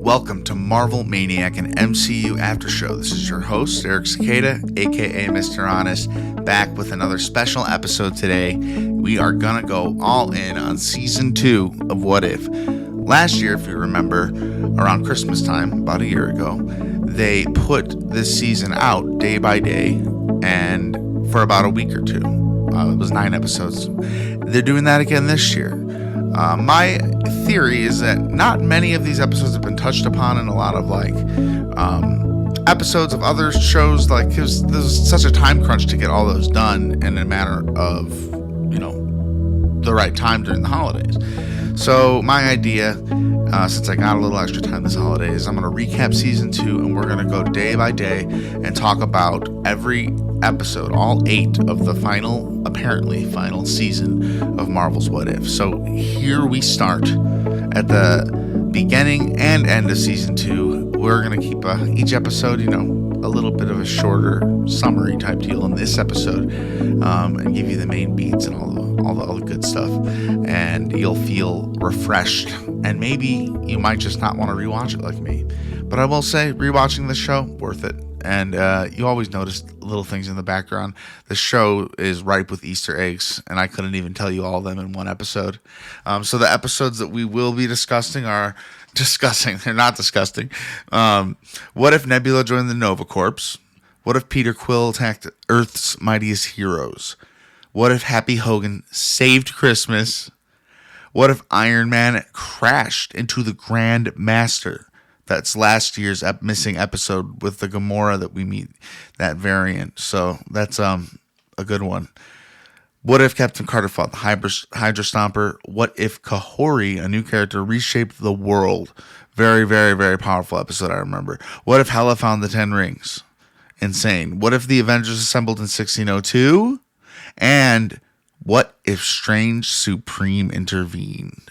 Welcome to Marvel Maniac and MCU After Show. This is your host, Eric Cicada, aka Mr. Honest, back with another special episode today. We are gonna go all in on Season 2 of What If. Last year, if you remember, around Christmas time, about a year ago, they put this season out day by day and for about a week or two. It was 9 episodes. They're doing that again this year. My theory is that not many of these episodes have been touched upon in a lot of episodes of other shows. There's such a time crunch to get all those done in a matter of, the right time during the holidays. So my idea, since I got a little extra time this holiday, is I'm going to recap Season 2 and we're going to go day by day and talk about every episode, all 8 of the apparently final season of Marvel's What If. So here we start at the beginning and end of Season 2. We're going to keep each episode, a little bit of a shorter summary type deal in this episode, and give you the main beats and all the good stuff, and you'll feel refreshed, and maybe you might just not want to rewatch it like me. But I will say, rewatching this show, worth it. And you always notice little things in the background. The show is ripe with Easter eggs, and I couldn't even tell you all of them in one episode. So the episodes that we will be discussing are they're not disgusting. What if Nebula joined the Nova Corps? What if Peter Quill attacked Earth's mightiest heroes? What if Happy Hogan saved Christmas? What if Iron Man crashed into the Grand Master? That's last year's missing episode with the Gamora that we meet, that variant. So that's a good one. What if Captain Carter fought the Hydra Stomper? What if Kahori, a new character, reshaped the world? Very, very, very powerful episode, I remember. What if Hela found the 10 rings? Insane. What if the Avengers assembled in 1602? And what if Strange Supreme intervened?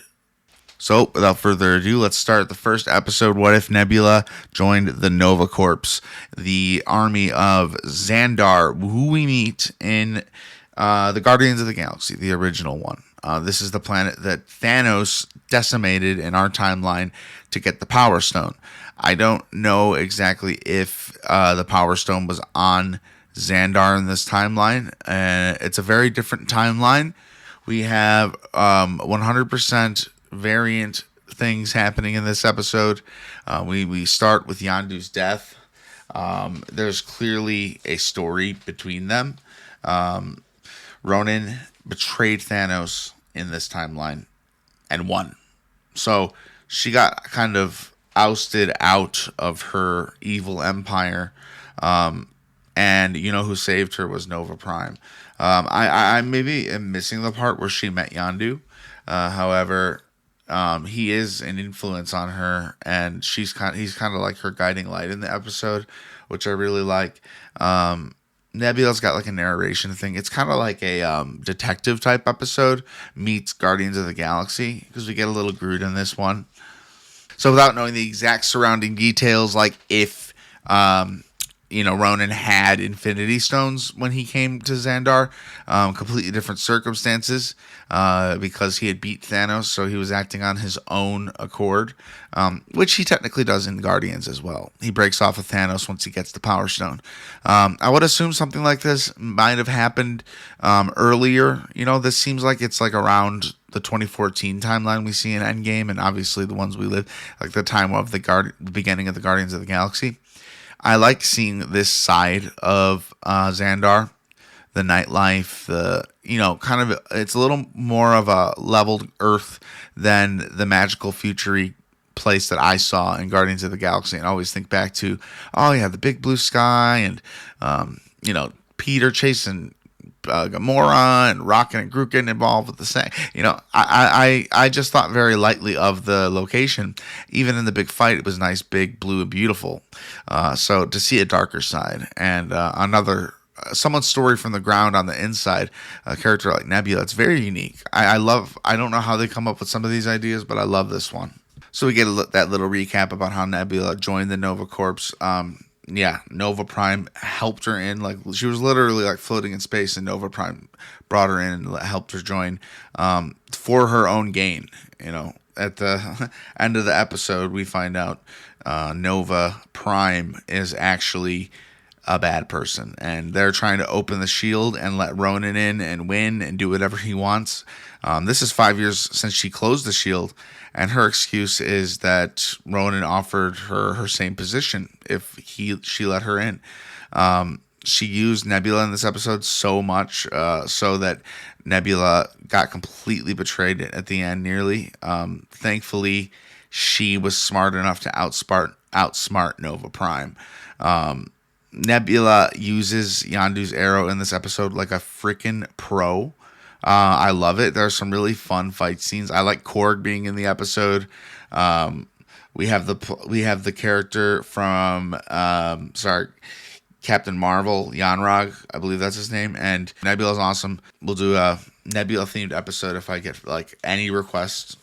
So, without further ado, let's start the first episode. What if Nebula joined the Nova Corps, the army of Xandar, who we meet in the Guardians of the Galaxy, the original one. This is the planet that Thanos decimated in our timeline to get the Power Stone. I don't know exactly if the Power Stone was on Xandar in this timeline. It's a very different timeline. We have 100% variant things happening in this episode. We start with Yondu's death. There's clearly a story between them. Ronan betrayed Thanos in this timeline and won. So she got kind of ousted out of her evil empire. And you know who saved her was Nova Prime. I maybe am missing the part where she met Yondu. However, he is an influence on her, and he's kind of like her guiding light in the episode, which I really like. Nebula's got like a narration thing. It's kind of like a detective type episode meets Guardians of the Galaxy, because we get a little Groot in this one. So without knowing the exact surrounding details, like if Ronan had Infinity Stones when he came to Xandar, completely different circumstances, because he had beat Thanos, so he was acting on his own accord, which he technically does in Guardians as well. He breaks off with Thanos once he gets the Power Stone. I would assume something like this might have happened earlier. This seems like it's like around the 2014 timeline we see in Endgame, and obviously the ones we live, like the time of the beginning of the Guardians of the Galaxy. I like seeing this side of Xandar, the nightlife, it's a little more of a leveled Earth than the magical future-y place that I saw in Guardians of the Galaxy. And I always think back to, the big blue sky and, Peter chasing Gamora and Rocket and Groot getting involved with the same. I just thought very lightly of the location. Even in the big fight, it was nice, big, blue, and beautiful. So to see a darker side and someone's story from the ground on the inside, a character like Nebula, it's very unique. I don't know how they come up with some of these ideas, but I love this one. So we get that little recap about how Nebula joined the Nova Corps. Nova Prime helped her in. Like, she was literally like floating in space, and Nova Prime brought her in and helped her join for her own gain. at the end of the episode, we find out Nova Prime is actually a bad person, and they're trying to open the shield and let Ronan in and win and do whatever he wants. This is 5 years since she closed the shield, and her excuse is that Ronan offered her same position if she let her in. She used Nebula in this episode so much so that Nebula got completely betrayed at the end nearly. Thankfully, she was smart enough to outsmart Nova Prime. Nebula uses Yondu's arrow in this episode like a freaking pro. I love it. There's some really fun fight scenes. I like Korg being in the episode. We have the character from Captain Marvel, Yanrog, I believe that's his name, and Nebula's awesome. We'll do a Nebula themed episode if I get like any requests.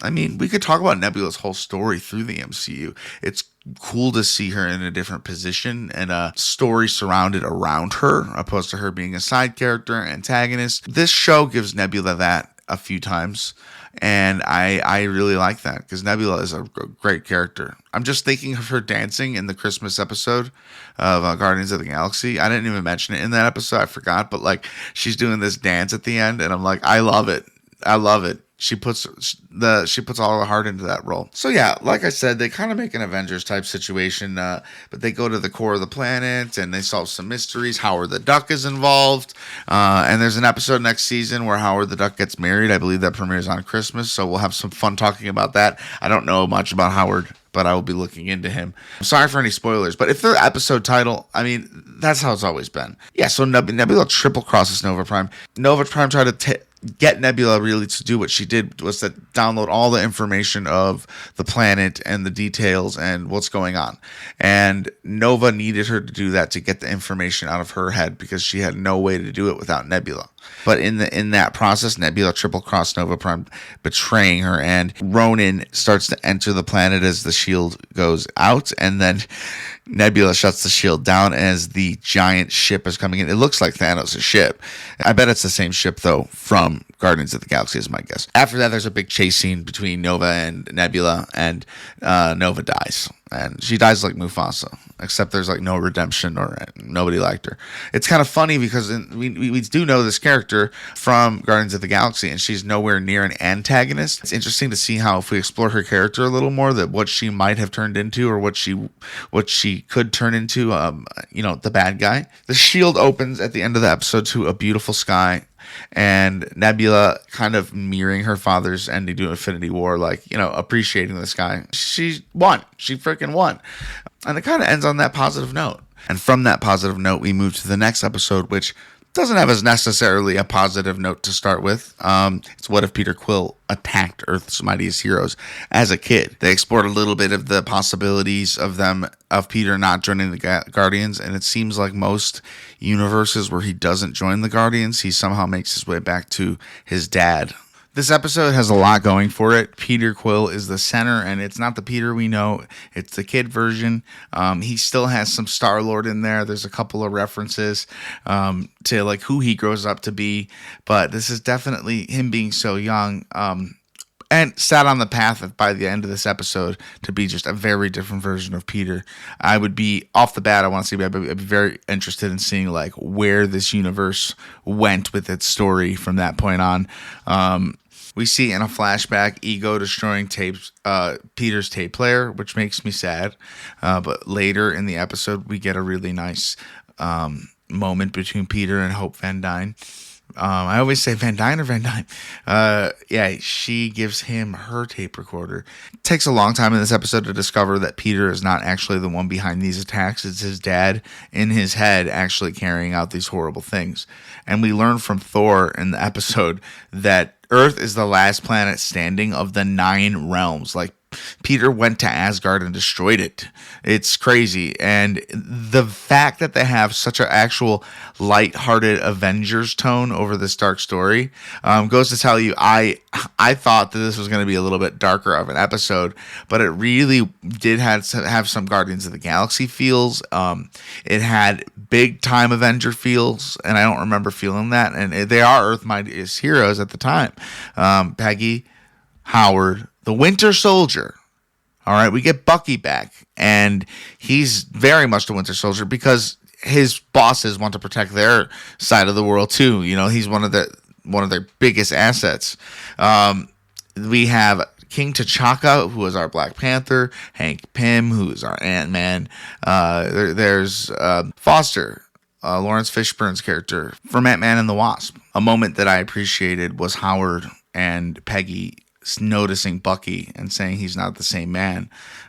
I mean, we could talk about Nebula's whole story through the MCU. It's cool to see her in a different position and a story surrounded around her, opposed to her being a side character, antagonist. This show gives Nebula that a few times, and I really like that because Nebula is a great character. I'm just thinking of her dancing in the Christmas episode of Guardians of the Galaxy. I didn't even mention it in that episode. I forgot, but like she's doing this dance at the end, and I'm like, I love it. I love it. She puts all her heart into that role. So yeah, like I said, they kind of make an Avengers type situation, but they go to the core of the planet and they solve some mysteries. Howard the Duck is involved, and there's an episode next season where Howard the Duck gets married. I believe that premieres on Christmas, so we'll have some fun talking about that. I don't know much about Howard, but I will be looking into him. I'm sorry for any spoilers, but if they're episode title, I mean, that's how it's always been. Yeah, so Nebula triple crosses Nova Prime. Nova Prime tried to get Nebula really to do what she did, was to download all the information of the planet and the details and what's going on. And Nova needed her to do that to get the information out of her head because she had no way to do it without Nebula. But in that process, Nebula triple crossed Nova Prime, betraying her, and Ronan starts to enter the planet as the shield goes out, and then Nebula shuts the shield down as the giant ship is coming in. It looks like Thanos' ship. I bet it's the same ship, though, from Guardians of the Galaxy is my guess. After that, there's a big chase scene between Nova and Nebula, and Nova dies. And she dies like Mufasa, except there's like no redemption or nobody liked her. It's kind of funny because we do know this character from Guardians of the Galaxy, and she's nowhere near an antagonist. It's interesting to see how, if we explore her character a little more, that what she might have turned into, or what she could turn into, the bad guy. The shield opens at the end of the episode to a beautiful sky, and Nebula kind of mirroring her father's ending to Infinity War, appreciating the sky. She won. She freaking won. And it kind of ends on that positive note. And from that positive note, we move to the next episode, which doesn't have as necessarily a positive note to start with. It's what if Peter Quill attacked Earth's mightiest heroes as a kid. They explored a little bit of the possibilities of Peter not joining the Guardians, and it seems like most universes where he doesn't join the Guardians, he somehow makes his way back to his dad. This episode has a lot going for it. Peter Quill is the center, and it's not the Peter we know. It's the kid version. He still has some Star-Lord in there. There's a couple of references to like who he grows up to be, but this is definitely him being so young. And sat on the path by the end of this episode to be just a very different version of Peter. I would be, off the bat, I'd be very interested in seeing like where this universe went with its story from that point on. We see in a flashback Ego destroying Peter's tape player, which makes me sad. But later in the episode, we get a really nice moment between Peter and Hope Van Dyne. I always say Van Dyne or Van Dyne. She gives him her tape recorder. It takes a long time in this episode to discover that Peter is not actually the one behind these attacks. It's his dad in his head actually carrying out these horrible things. And we learn from Thor in the episode that Earth is the last planet standing of the 9 realms. Like, Peter went to Asgard and destroyed it. It's crazy. And the fact that they have such an actual lighthearted Avengers tone over this dark story goes to tell you, I thought that this was going to be a little bit darker of an episode, but it really did have some Guardians of the Galaxy feels. It had big time Avenger feels, and I don't remember feeling that. And they are Earth Mightiest Heroes at the time. Peggy, Howard, the Winter Soldier. All right, we get Bucky back, and he's very much the Winter Soldier because his bosses want to protect their side of the world too. You know, he's one of their biggest assets. We have King T'Chaka, who is our Black Panther, Hank Pym, who is our Ant-Man. There's Foster, Lawrence Fishburne's character from Ant-Man and the Wasp. A moment that I appreciated was Howard and Peggy noticing Bucky and saying he's not the same man.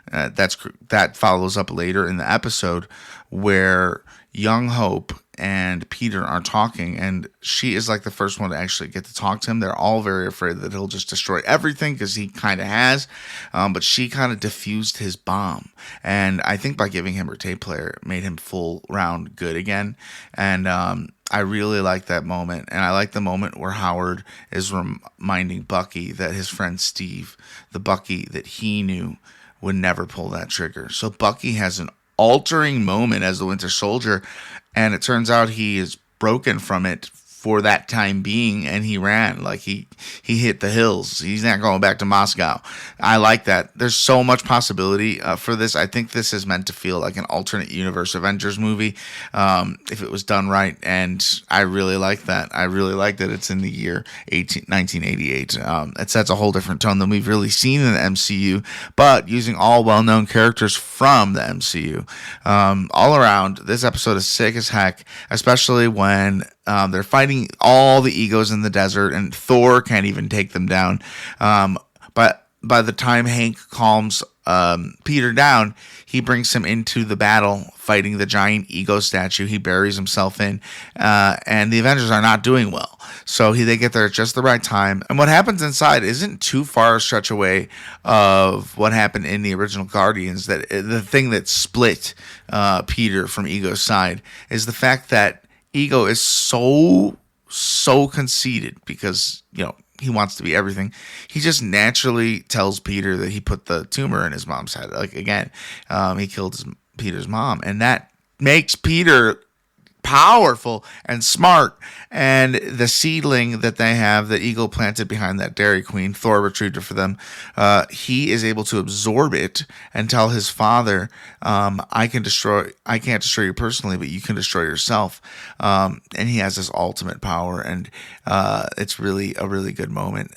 That follows up later in the episode where Young Hope and Peter are talking, and she is like the first one to actually get to talk to him. They're all very afraid that he'll just destroy everything because he kind of has, but she kind of diffused his bomb, and I think by giving him her tape player made him full round good again. And I really like that moment, and I like the moment where Howard is reminding Bucky that his friend Steve, the Bucky that he knew, would never pull that trigger. So Bucky has an altering moment as the Winter Soldier, and it turns out he is broken from it for that time being, and he ran. Like he hit the hills. He's not going back to Moscow. I like that. There's so much possibility for this. I think this is meant to feel like an alternate universe Avengers movie if it was done right, and I really like that. I really like that it's in the year 1988. It sets a whole different tone than we've really seen in the MCU, but using all well-known characters from the MCU. All around, this episode is sick as heck, especially when they're fighting all the egos in the desert, and Thor can't even take them down. But by the time Hank calms Peter down, he brings him into the battle, fighting the giant ego statue he buries himself in. And the Avengers are not doing well. So they get there at just the right time. And what happens inside isn't too far a stretch away of what happened in the original Guardians. That the thing that split Peter from Ego's side is the fact that Ego is so conceited because, you know, he wants to be everything. He just naturally tells Peter that he put the tumor in his mom's head. Like, again, he killed Peter's mom. And that makes Peter powerful and smart. And the seedling that they have, that Ego planted behind that Dairy Queen, Thor retrieved it for them. He is able to absorb it and tell his father, I can't destroy you personally, but you can destroy yourself. And he has this ultimate power, and it's really a really good moment.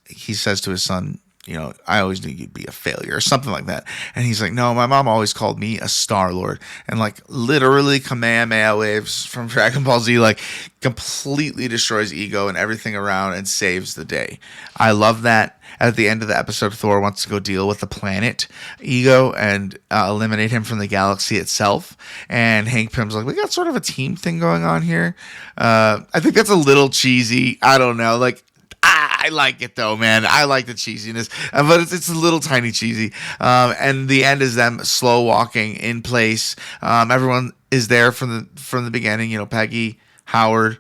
He says to his son, you know, I always knew you'd be a failure or something like that. And he's like, no, my mom always called me a Star-Lord. And like literally Kamehameha waves from Dragon Ball Z, like completely destroys Ego and everything around and saves the day. I love that. At the end of the episode, Thor wants to go deal with the planet Ego and eliminate him from the galaxy itself. And Hank Pym's like, we got sort of a team thing going on here. I think that's a little cheesy. I don't know. Like, I like it though, man. I like the cheesiness, but it's a little tiny cheesy. And the end is them slow walking in place. Everyone is there from the beginning. You know, Peggy, Howard,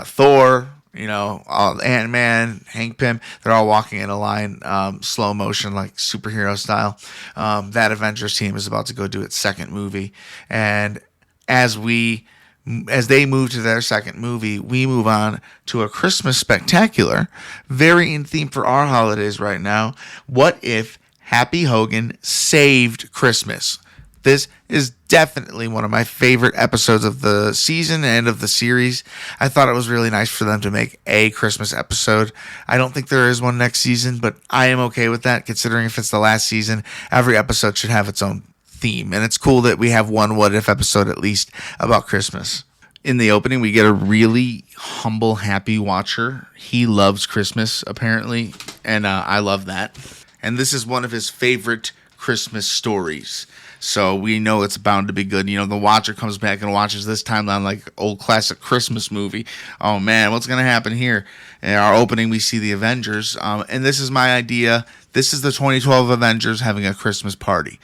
Thor. You know, Ant-Man, Hank Pym. They're all walking in a line, slow motion, like superhero style. That Avengers team is about to go do its second movie, and as they move to their second movie, we move on to a Christmas spectacular, very in theme for our holidays right now. What if Happy Hogan saved Christmas? This is definitely one of my favorite episodes of the season and of the series. I thought it was really nice for them to make a Christmas episode. I don't think there is one next season, but I am okay with that, considering if it's the last season, every episode should have its own theme, and it's cool that we have one What If episode at least about Christmas. In the opening, we get a really humble, happy watcher. He loves Christmas, apparently, and I love that. And this is one of his favorite Christmas stories, so we know it's bound to be good. You know, the watcher comes back and watches this timeline like old classic Christmas movie. Oh man, what's going to happen here? In our opening, we see the Avengers, and this is my idea. This is the 2012 Avengers having a Christmas party.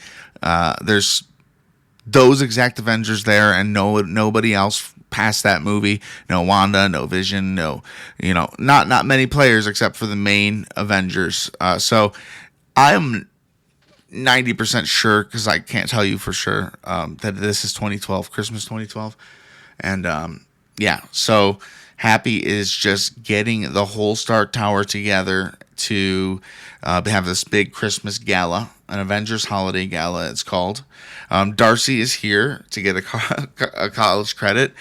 There's those exact Avengers there, and nobody else past that movie. No Wanda, no Vision, no, you know, not many players except for the main Avengers. So I'm 90% sure, because I can't tell you for sure, that this is 2012, Christmas 2012. And yeah, so Happy is just getting the whole Stark Tower together to have this big Christmas gala, an Avengers holiday gala, it's called. Darcy is here to get a college credit.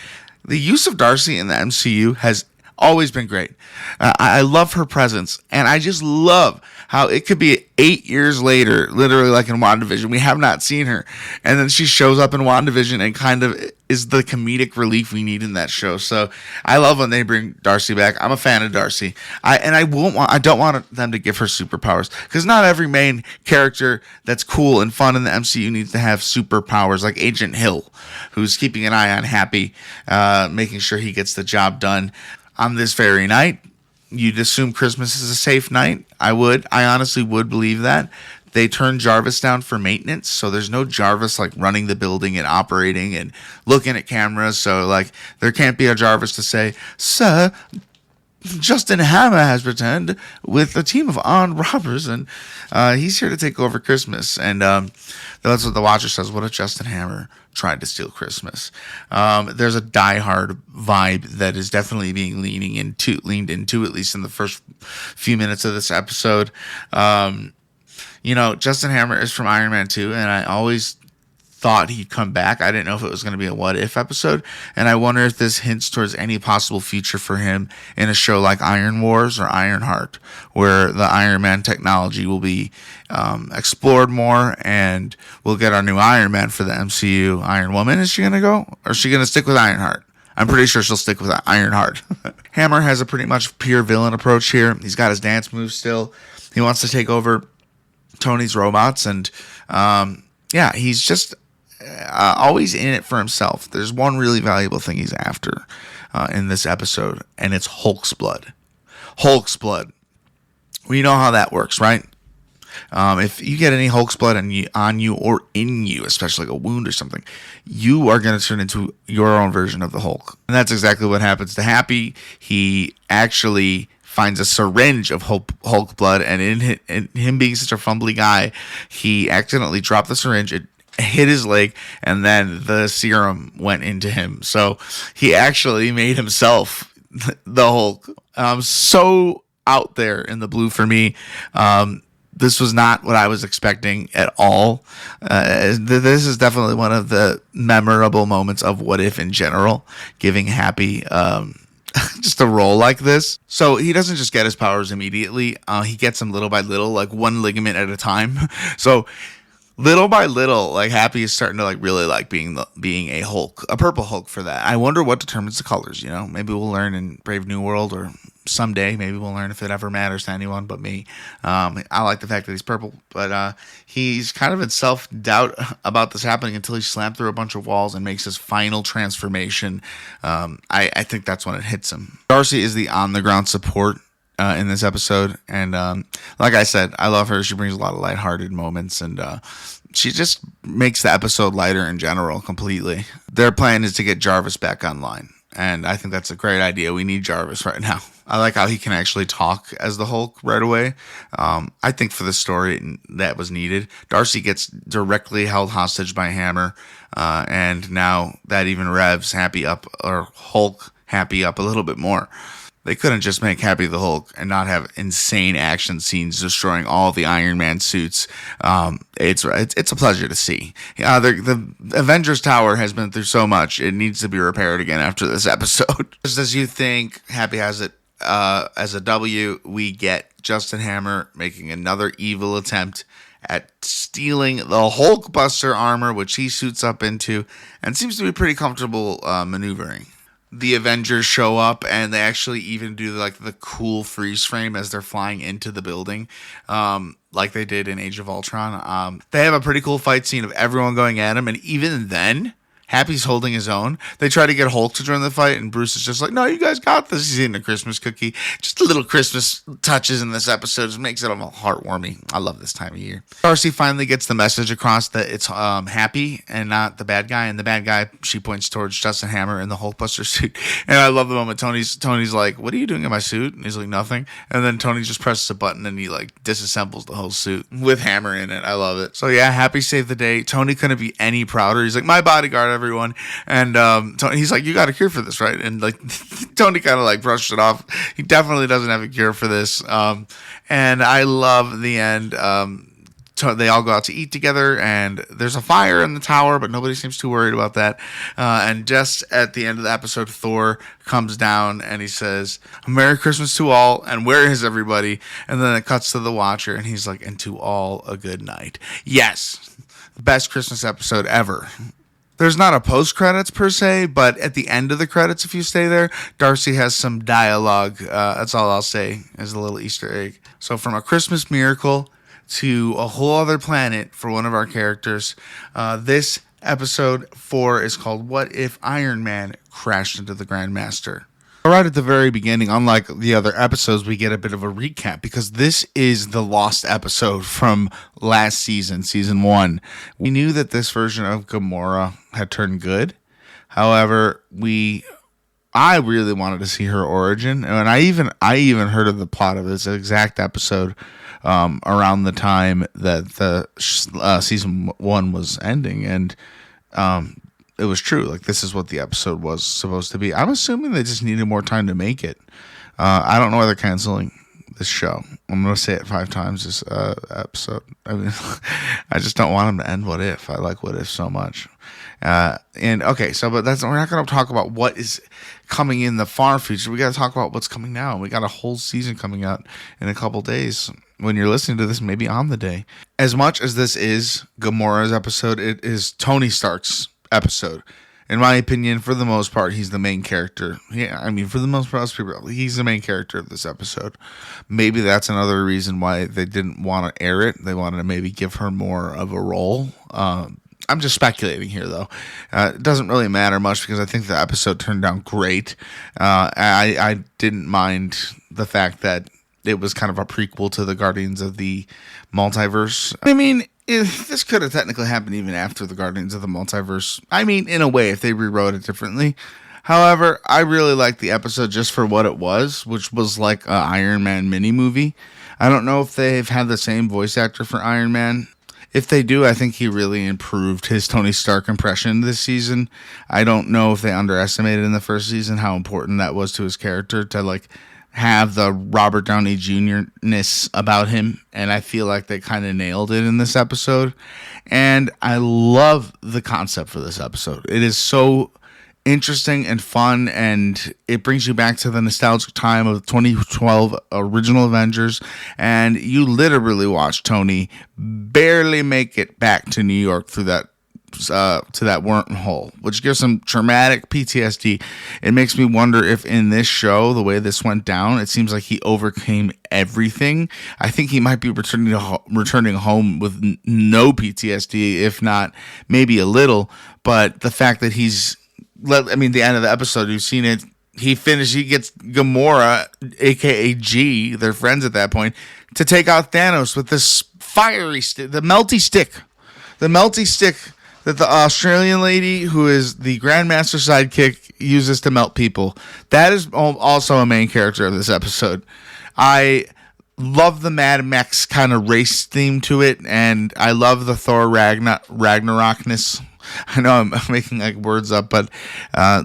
The use of Darcy in the MCU has always been great. I love her presence, and I just love how it could be 8 years later, literally like in WandaVision, we have not seen her, and then she shows up in WandaVision and kind of is the comedic relief we need in that show. So I love when they bring Darcy back. I'm a fan of Darcy. I don't want them to give her superpowers, because not every main character that's cool and fun in the MCU needs to have superpowers, like Agent Hill, who's keeping an eye on Happy, making sure he gets the job done. On this very night, you'd assume Christmas is a safe night. I honestly would believe that. They turned Jarvis down for maintenance, so there's no Jarvis like running the building and operating and looking at cameras. So like there can't be a Jarvis to say, "Sir, Justin Hammer has returned with a team of armed robbers, and he's here to take over Christmas." And that's what the Watcher says. What if Justin Hammer tried to steal Christmas? There's a Die Hard vibe that is definitely being leaned into, at least in the first few minutes of this episode. Justin Hammer is from Iron Man 2, and I always thought he'd come back. I didn't know if it was going to be a what if episode, and I wonder if this hints towards any possible future for him in a show like Iron Wars or Ironheart, where the Iron Man technology will be explored more, and we'll get our new Iron Man for the MCU. Iron Woman, is she going to go, or is she going to stick with Ironheart? I'm pretty sure she'll stick with Ironheart. Hammer has a pretty much pure villain approach here. He's got his dance moves still. He wants to take over Tony's robots, and he's just always in it for himself. There's one really valuable thing he's after in this episode, and it's Hulk's blood. Hulk's blood. We know how that works, right? If you get any Hulk's blood on you or in you, especially like a wound or something, you are going to turn into your own version of the Hulk. And that's exactly what happens to Happy. He actually finds a syringe of Hulk blood, and in him being such a fumbly guy, he accidentally dropped the syringe. It hit his leg, and then the serum went into him. So he actually made himself the Hulk. So out there in the blue for me. This was not what I was expecting at all. This is definitely one of the memorable moments of What If in general, giving Happy just a role like this. So he doesn't just get his powers immediately. He gets them little by little, like one ligament at a time. So little by little, like Happy is starting to like really like being a Hulk, a purple Hulk for that. I wonder what determines the colors. Maybe we'll learn in Brave New World, or someday maybe we'll learn if it ever matters to anyone but me. I like the fact that he's purple, but he's kind of in self-doubt about this happening until he slammed through a bunch of walls and makes his final transformation. I think that's when it hits him. Darcy is the on-the-ground support in this episode, and like I said, I love her. She brings a lot of lighthearted moments, and she just makes the episode lighter in general completely. Their plan is to get Jarvis back online, and I think that's a great idea. We need Jarvis right now. I like how he can actually talk as the Hulk right away. I think for the story that was needed. Darcy gets directly held hostage by Hammer, and now that even revs Happy up, or Hulk Happy up a little bit more. They couldn't just make Happy the Hulk and not have insane action scenes destroying all the Iron Man suits. It's a pleasure to see. The Avengers Tower has been through so much; it needs to be repaired again after this episode. Just as you think Happy has it as a W, we get Justin Hammer making another evil attempt at stealing the Hulkbuster armor, which he suits up into and seems to be pretty comfortable maneuvering. The Avengers show up, and they actually even do like the cool freeze frame as they're flying into the building, like they did in Age of Ultron. They have a pretty cool fight scene of everyone going at him, and even then, Happy's holding his own. They try to get Hulk to join the fight, and Bruce is just like, "No, you guys got this." He's eating a Christmas cookie. Just little Christmas touches in this episode just makes it all heartwarming. I love this time of year. Darcy finally gets the message across that it's Happy and not the bad guy. And the bad guy, she points towards Justin Hammer in the Hulkbuster suit. And I love the moment Tony's like, "What are you doing in my suit?" And he's like, "Nothing." And then Tony just presses a button and he like disassembles the whole suit with Hammer in it. I love it. So yeah, Happy saved the day. Tony couldn't be any prouder. He's like, "My bodyguard, everyone. And he's like, you got a cure for this, right? And like Tony kind of like brushed it off. He definitely doesn't have a cure for this. And I love the end. They all go out to eat together, and there's a fire in the tower, but nobody seems too worried about that. And just at the end of the episode, Thor comes down and he says, "Merry Christmas to all, and where is everybody?" And then it cuts to the Watcher, and he's like, "And to all a good night." Yes, the best Christmas episode ever. There's not a post-credits per se, but at the end of the credits, if you stay there, Darcy has some dialogue. That's all I'll say as a little Easter egg. So from a Christmas miracle to a whole other planet for one of our characters. This episode 4 is called What If Iron Man Crashed into the Grandmaster? Right at the very beginning, unlike the other episodes, we get a bit of a recap because this is the lost episode from last season, season 1. We knew that this version of Gamora had turned good. However, I really wanted to see her origin, and I even heard of the plot of this exact episode around the time that the season 1 was ending, and it was true. Like, this is what the episode was supposed to be. I'm assuming they just needed more time to make it. I don't know why they're canceling this show. I'm going to say it 5 times this episode. I mean, I just don't want them to end What If. I like What If so much. But we're not going to talk about what is coming in the far future. We got to talk about what's coming now. We got a whole season coming out in a couple days. When you're listening to this, maybe on the day. As much as this is Gamora's episode, it is Tony Stark's episode. In my opinion, for the most part, he's the main character. Yeah, I mean, for the most part, he's the main character of this episode. Maybe that's another reason why they didn't want to air it. They wanted to maybe give her more of a role. I'm just speculating here, though. It doesn't really matter much because I think the episode turned out great. I didn't mind the fact that it was kind of a prequel to the Guardians of the Multiverse. I mean, this could have technically happened even after the Guardians of the Multiverse. I mean, in a way, if they rewrote it differently. However, I really liked the episode just for what it was, which was like an Iron Man mini-movie. I don't know if they've had the same voice actor for Iron Man. If they do, I think he really improved his Tony Stark impression this season. I don't know if they underestimated in the first season how important that was to his character to, like, have the Robert Downey Jr.-ness about him, and I feel like they kind of nailed it in this episode. And I love the concept for this episode. It is so interesting and fun, and it brings you back to the nostalgic time of 2012 original Avengers, and you literally watch Tony barely make it back to New York through that to that wormhole, which gives some traumatic PTSD. It makes me wonder if in this show, the way this went down, it seems like he overcame everything. I think he might be returning home with no PTSD, if not maybe a little. But the fact that the end of the episode, you've seen it. He gets Gamora, aka G, they're friends at that point, to take out Thanos with this fiery stick, the melty stick that the Australian lady, who is the Grandmaster sidekick, uses to melt people. That is also a main character of this episode. I love the Mad Max kind of race theme to it, and I love the Thor Ragnarokness. I know I'm making like words up, but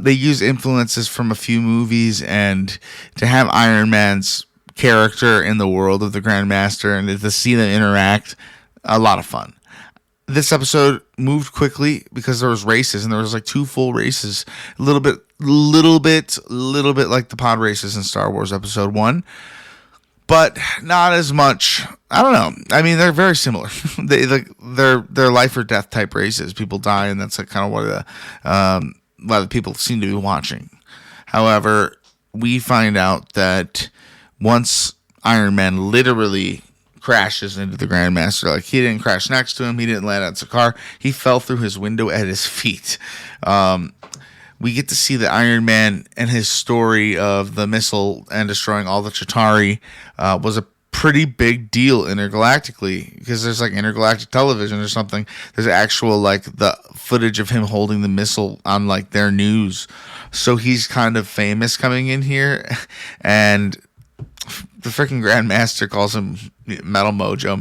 they use influences from a few movies, and to have Iron Man's character in the world of the Grandmaster and to see them interact, a lot of fun. This episode moved quickly because there was races, and there was like 2 full races, a little bit like the pod races in Star Wars Episode 1, but not as much. I don't know. I mean, they're very similar. They're life or death type races. People die, and that's like kind of what a lot of people seem to be watching. However, we find out that once Iron Man literally crashes into the Grandmaster. Like, he didn't crash next to him. He didn't land out Sakaar. He fell through his window at his feet. We get to see the Iron Man and his story of the missile and destroying all the Chitauri was a pretty big deal intergalactically, because there's like intergalactic television or something. There's actual like the footage of him holding the missile on like their news. So he's kind of famous coming in here, and the freaking Grandmaster calls him Metal Mojo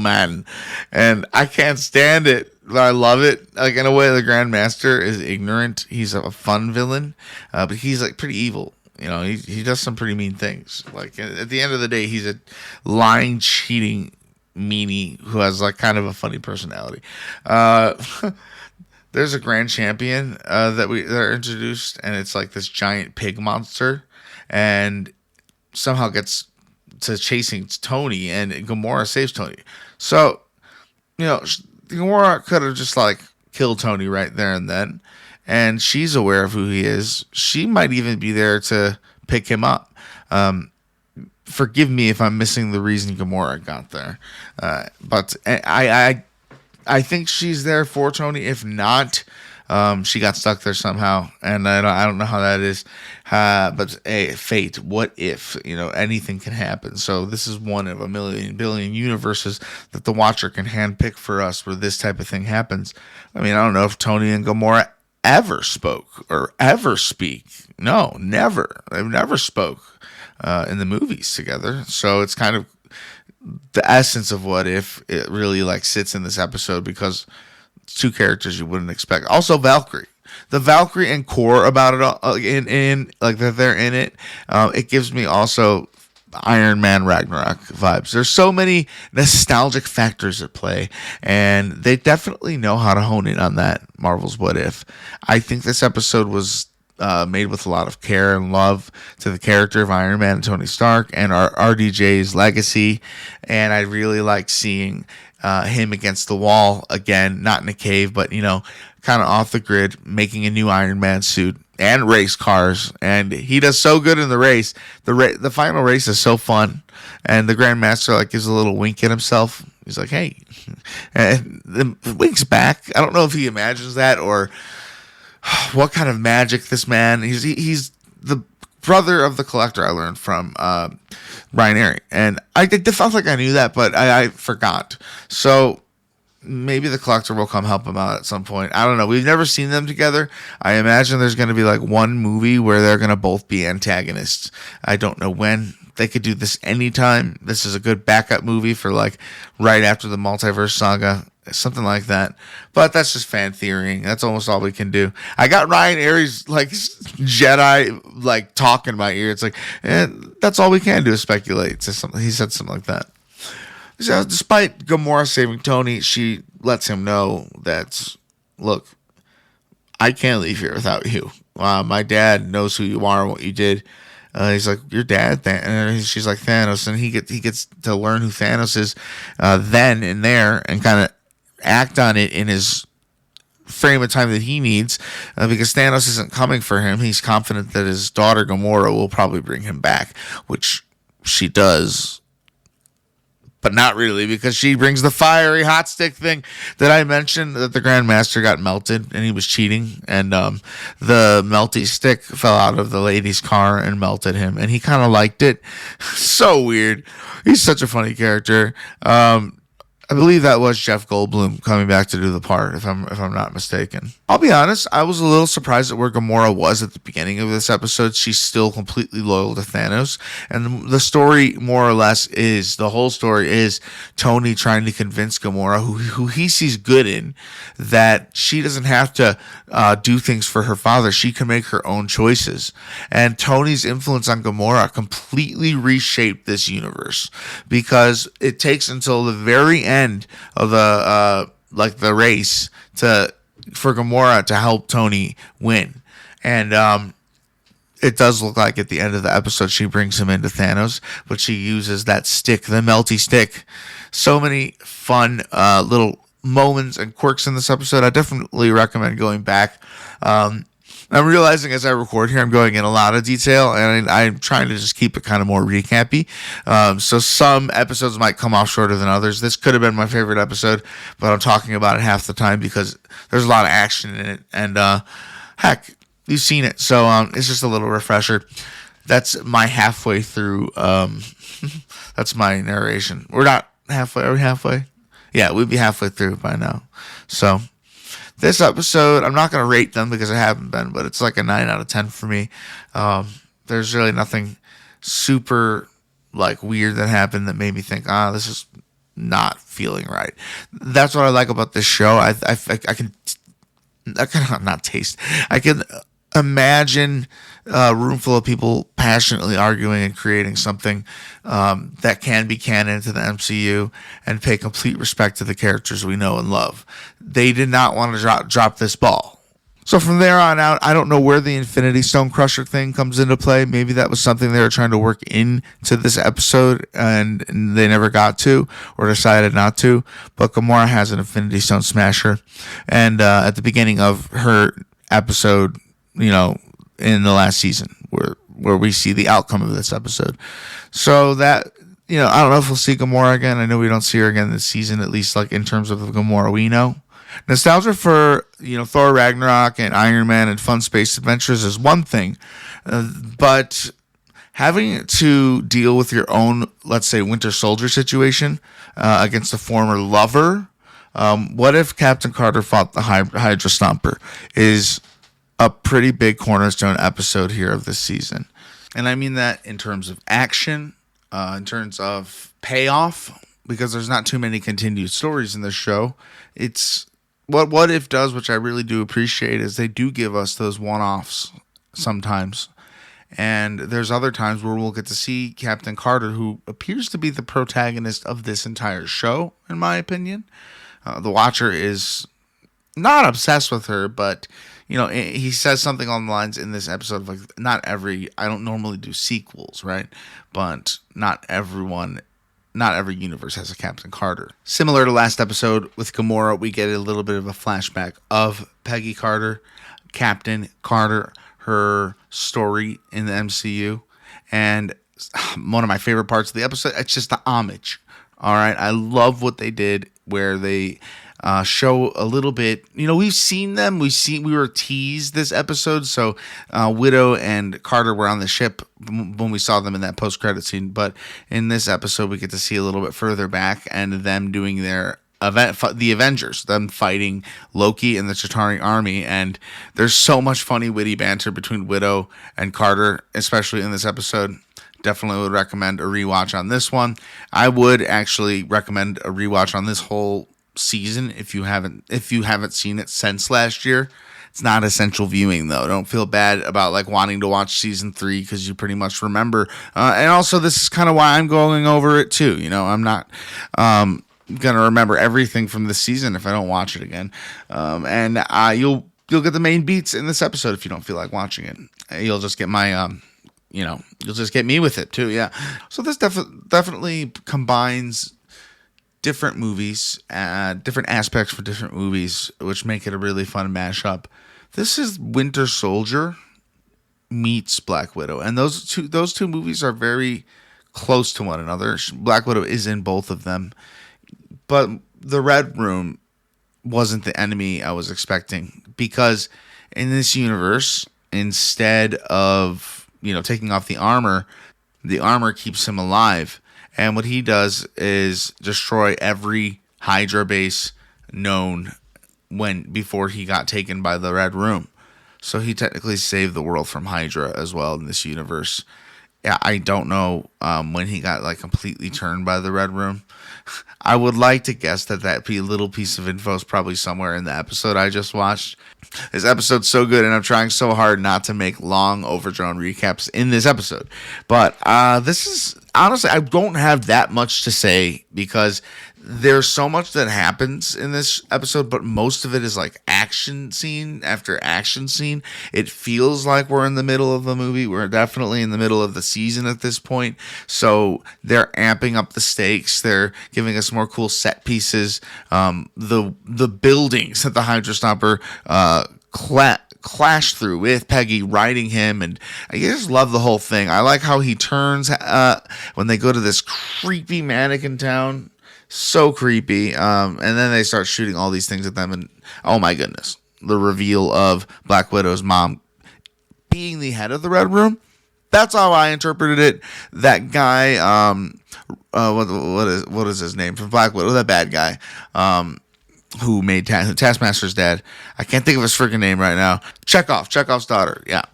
Man, and I can't stand it. I love it. Like, in a way, the Grandmaster is ignorant. He's a fun villain, but he's like pretty evil. You know, he does some pretty mean things. Like, at the end of the day, he's a lying, cheating meanie who has like kind of a funny personality. There's a Grand Champion that are introduced, and it's like this giant pig monster, and somehow gets to chasing Tony, and Gamora saves Tony. So, you know, Gamora could have just like killed Tony right there and then, and she's aware of who he is. She might even be there to pick him up. Forgive me if I'm missing the reason Gamora got there, but I think she's there for Tony. If not, she got stuck there somehow, and I don't know how that is. But hey, fate. What if, you know, anything can happen? So this is one of a billion universes that the Watcher can handpick for us, where this type of thing happens. I mean, I don't know if Tony and Gamora ever spoke or ever speak. No, never. They've never spoke in the movies together. So it's kind of the essence of what if it really like sits in this episode, because it's two characters you wouldn't expect. Also, Valkyrie. The Valkyrie and core about it all, in like that they're in it. It gives me also Iron Man Ragnarok vibes. There's so many nostalgic factors at play, and they definitely know how to hone in on that. Marvel's What If. I think this episode was made with a lot of care and love to the character of Iron Man and Tony Stark and our RDJ's legacy. And I really like seeing him against the wall again, not in a cave, but, you know, kind of off the grid, making a new Iron Man suit and race cars. And he does so good in the race. The final race is so fun. And the Grandmaster like gives a little wink at himself. He's like, hey, and the winks back. I don't know if he imagines that or what kind of magic this man. He's the brother of the Collector, I learned from Brian Airy. And it felt like I knew that, but I forgot. So maybe the Collector will come help him out at some point. I don't know. We've never seen them together. I imagine there's going to be like one movie where they're going to both be antagonists. I don't know when. They could do this anytime. This is a good backup movie for like right after the multiverse saga, something like that. But that's just fan theorying. That's almost all we can do. I got Ryan Airy's like Jedi like talk in my ear. It's like, that's all we can do is speculate. He said something like that. So despite Gamora saving Tony, she lets him know that, look, I can't leave here without you. My dad knows who you are and what you did. He's like, your dad, and she's like, Thanos, and he gets to learn who Thanos is then and there, and kind of act on it in his frame of time that he needs, because Thanos isn't coming for him. He's confident that his daughter Gamora will probably bring him back, which she does. But not really, because she brings the fiery hot stick thing that I mentioned, that the Grandmaster got melted and he was cheating. And the melty stick fell out of the lady's car and melted him. And he kind of liked it. So weird. He's such a funny character. I believe that was Jeff Goldblum coming back to do the part, if I'm not mistaken. I'll be honest, I was a little surprised at where Gamora was at the beginning of this episode. She's still completely loyal to Thanos, and the story, more or less, is the whole story is Tony trying to convince Gamora, who he sees good in, that she doesn't have to do things for her father. She can make her own choices. And Tony's influence on Gamora completely reshaped this universe, because it takes until the very end of the race for Gamora to help Tony win. And it does look like at the end of the episode she brings him into Thanos, but she uses that stick, the melty stick. So many fun little moments and quirks in this episode. I definitely recommend going back. I'm realizing as I record here, I'm going in a lot of detail, and I'm trying to just keep it kind of more recappy. So some episodes might come off shorter than others. This could have been my favorite episode, but I'm talking about it half the time because there's a lot of action in it. And heck, you've seen it. So it's just a little refresher. That's my halfway through. That's my narration. We're not halfway. Are we halfway? Yeah, we'd be halfway through by now. So this episode, I'm not going to rate them because I haven't been, but it's like a 9 out of 10 for me. There's really nothing super like weird that happened that made me think, this is not feeling right. That's what I like about this show. I can not taste. I can imagine a room full of people passionately arguing and creating something that can be canon to the MCU and pay complete respect to the characters we know and love. They did not want to drop this ball. So from there on out, I don't know where the Infinity Stone Crusher thing comes into play. Maybe that was something they were trying to work into this episode and they never got to or decided not to. But Gamora has an Infinity Stone Smasher. And at the beginning of her episode, in the last season, where we see the outcome of this episode. So that, I don't know if we'll see Gamora again. I know we don't see her again this season, at least like in terms of the Gamora we know. Nostalgia for, Thor Ragnarok and Iron Man and fun space adventures is one thing, but having to deal with your own, let's say, Winter Soldier situation against a former lover, what if Captain Carter fought the Hydra Stomper is a pretty big cornerstone episode here of this season. And I mean that in terms of action, in terms of payoff, because there's not too many continued stories in this show. It's what If does, which I really do appreciate, is they do give us those one-offs sometimes. And there's other times where we'll get to see Captain Carter, who appears to be the protagonist of this entire show, in my opinion. The Watcher is not obsessed with her, but, he says something along the lines in this episode of like, I don't normally do sequels, right? But not every universe has a Captain Carter. Similar to last episode with Gamora, we get a little bit of a flashback of Peggy Carter, Captain Carter, her story in the MCU. And one of my favorite parts of the episode, it's just the homage. All right. I love what they did where they show a little bit, we've seen them. We were teased this episode. So Widow and Carter were on the ship when we saw them in that post-credit scene. But in this episode, we get to see a little bit further back and them doing their event, the Avengers, them fighting Loki and the Chitauri army. And there's so much funny, witty banter between Widow and Carter, especially in this episode. Definitely would recommend a rewatch on this one. I would actually recommend a rewatch on this whole season if you haven't seen it since last year. It's not essential viewing though. Don't feel bad about like wanting to watch season 3 because you pretty much remember. And also this is kind of why I'm going over it too. I'm not gonna remember everything from this season if I don't watch it again. And you'll get the main beats in this episode if you don't feel like watching it. You'll just get my you'll just get me with it too. Yeah. So this definitely combines different movies, different aspects for different movies, which make it a really fun mashup. This is Winter Soldier meets Black Widow, and those two movies are very close to one another. Black Widow is in both of them, but the Red Room wasn't the enemy I was expecting, because in this universe, instead of taking off the armor keeps him alive. And what he does is destroy every Hydra base known before he got taken by the Red Room. So he technically saved the world from Hydra as well in this universe. Yeah, I don't know when he got like completely turned by the Red Room. I would like to guess that little piece of info is probably somewhere in the episode I just watched. This episode's so good, and I'm trying so hard not to make long, overdrawn recaps in this episode. But this is, honestly, I don't have that much to say because there's so much that happens in this episode, but most of it is like action scene after action scene. It feels like we're in the middle of the movie. We're definitely in the middle of the season at this point. So they're amping up the stakes. They're giving us more cool set pieces. The buildings that the Hydra Stomper clash through with Peggy riding him, and I just love the whole thing. I like how he turns when they go to this creepy mannequin town. So creepy. And then they start shooting all these things at them, and oh my goodness, the reveal of Black Widow's mom being the head of the Red Room. That's how I interpreted it. That guy, what is his name from Black Widow? That bad guy, who made Taskmaster's dad. I can't think of his freaking name right now. Chekhov's daughter. Yeah,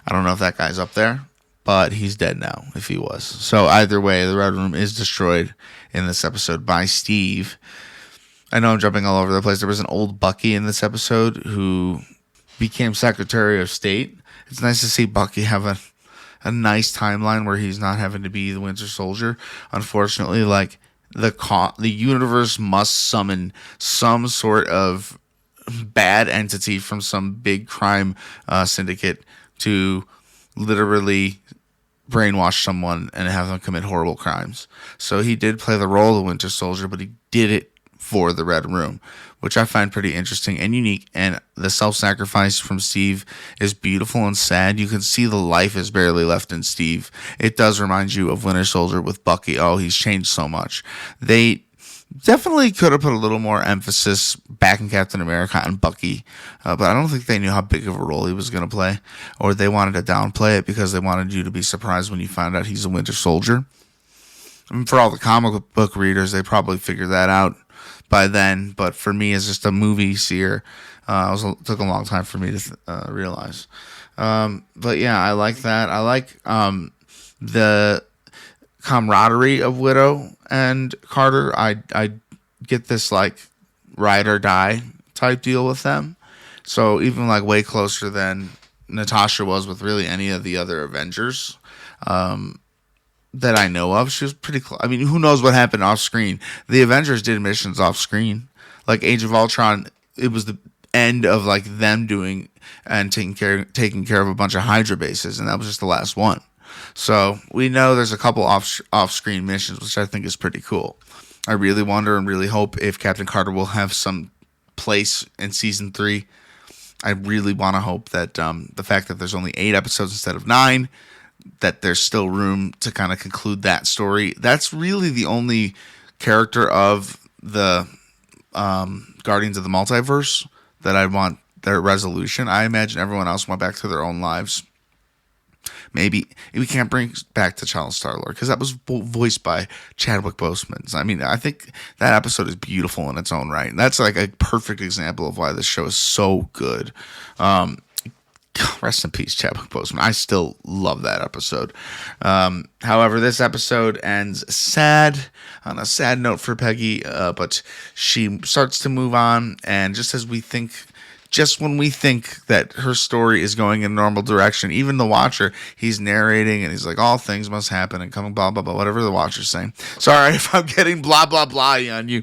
I don't know if that guy's up there, but he's dead now if he was. So either way, the Red Room is destroyed in this episode by Steve. I know I'm jumping all over the place. There was an old Bucky in this episode who became Secretary of State. It's nice to see Bucky have a nice timeline where he's not having to be the Winter Soldier. Unfortunately, like the universe must summon some sort of bad entity from some big crime syndicate to literally brainwash someone and have them commit horrible crimes. So he did play the role of Winter Soldier, but he did it for the Red Room, which I find pretty interesting and unique. And the self-sacrifice from Steve is beautiful and sad. You can see the life is barely left in Steve. It does remind you of Winter Soldier with Bucky. Oh, he's changed so much. They definitely could have put a little more emphasis back in Captain America on Bucky, but I don't think they knew how big of a role he was going to play, or they wanted to downplay it because they wanted you to be surprised when you found out he's a Winter Soldier. I mean, for all the comic book readers, they probably figured that out by then, but for me as just a movie seer, it took a long time for me to realize. But yeah, I like that. I like the camaraderie of Widow and Carter. I get this like ride or die type deal with them. So even like way closer than Natasha was with really any of the other Avengers that I know of. She was pretty close. I mean, who knows what happened off screen? The Avengers did missions off screen. Like Age of Ultron, it was the end of like them doing and taking care of a bunch of Hydra bases, and that was just the last one. So we know there's a couple off-screen missions, which I think is pretty cool. I really wonder and really hope if Captain Carter will have some place in season 3. I really want to hope that the fact that there's only 8 episodes instead of 9, that there's still room to kind of conclude that story. That's really the only character of the Guardians of the Multiverse that I want their resolution. I imagine everyone else went back to their own lives. Maybe we can't bring back T'Challa Star-Lord because that was voiced by Chadwick Boseman. I mean, I think that episode is beautiful in its own right. And that's like a perfect example of why this show is so good. Rest in peace, Chadwick Boseman. I still love that episode. However, this episode ends on a sad note for Peggy, but she starts to move on, and just when we think that her story is going in a normal direction, even the Watcher, he's narrating and he's like, all things must happen and coming blah, blah, blah, whatever the Watcher's saying. Sorry if I'm getting blah, blah, blah on you.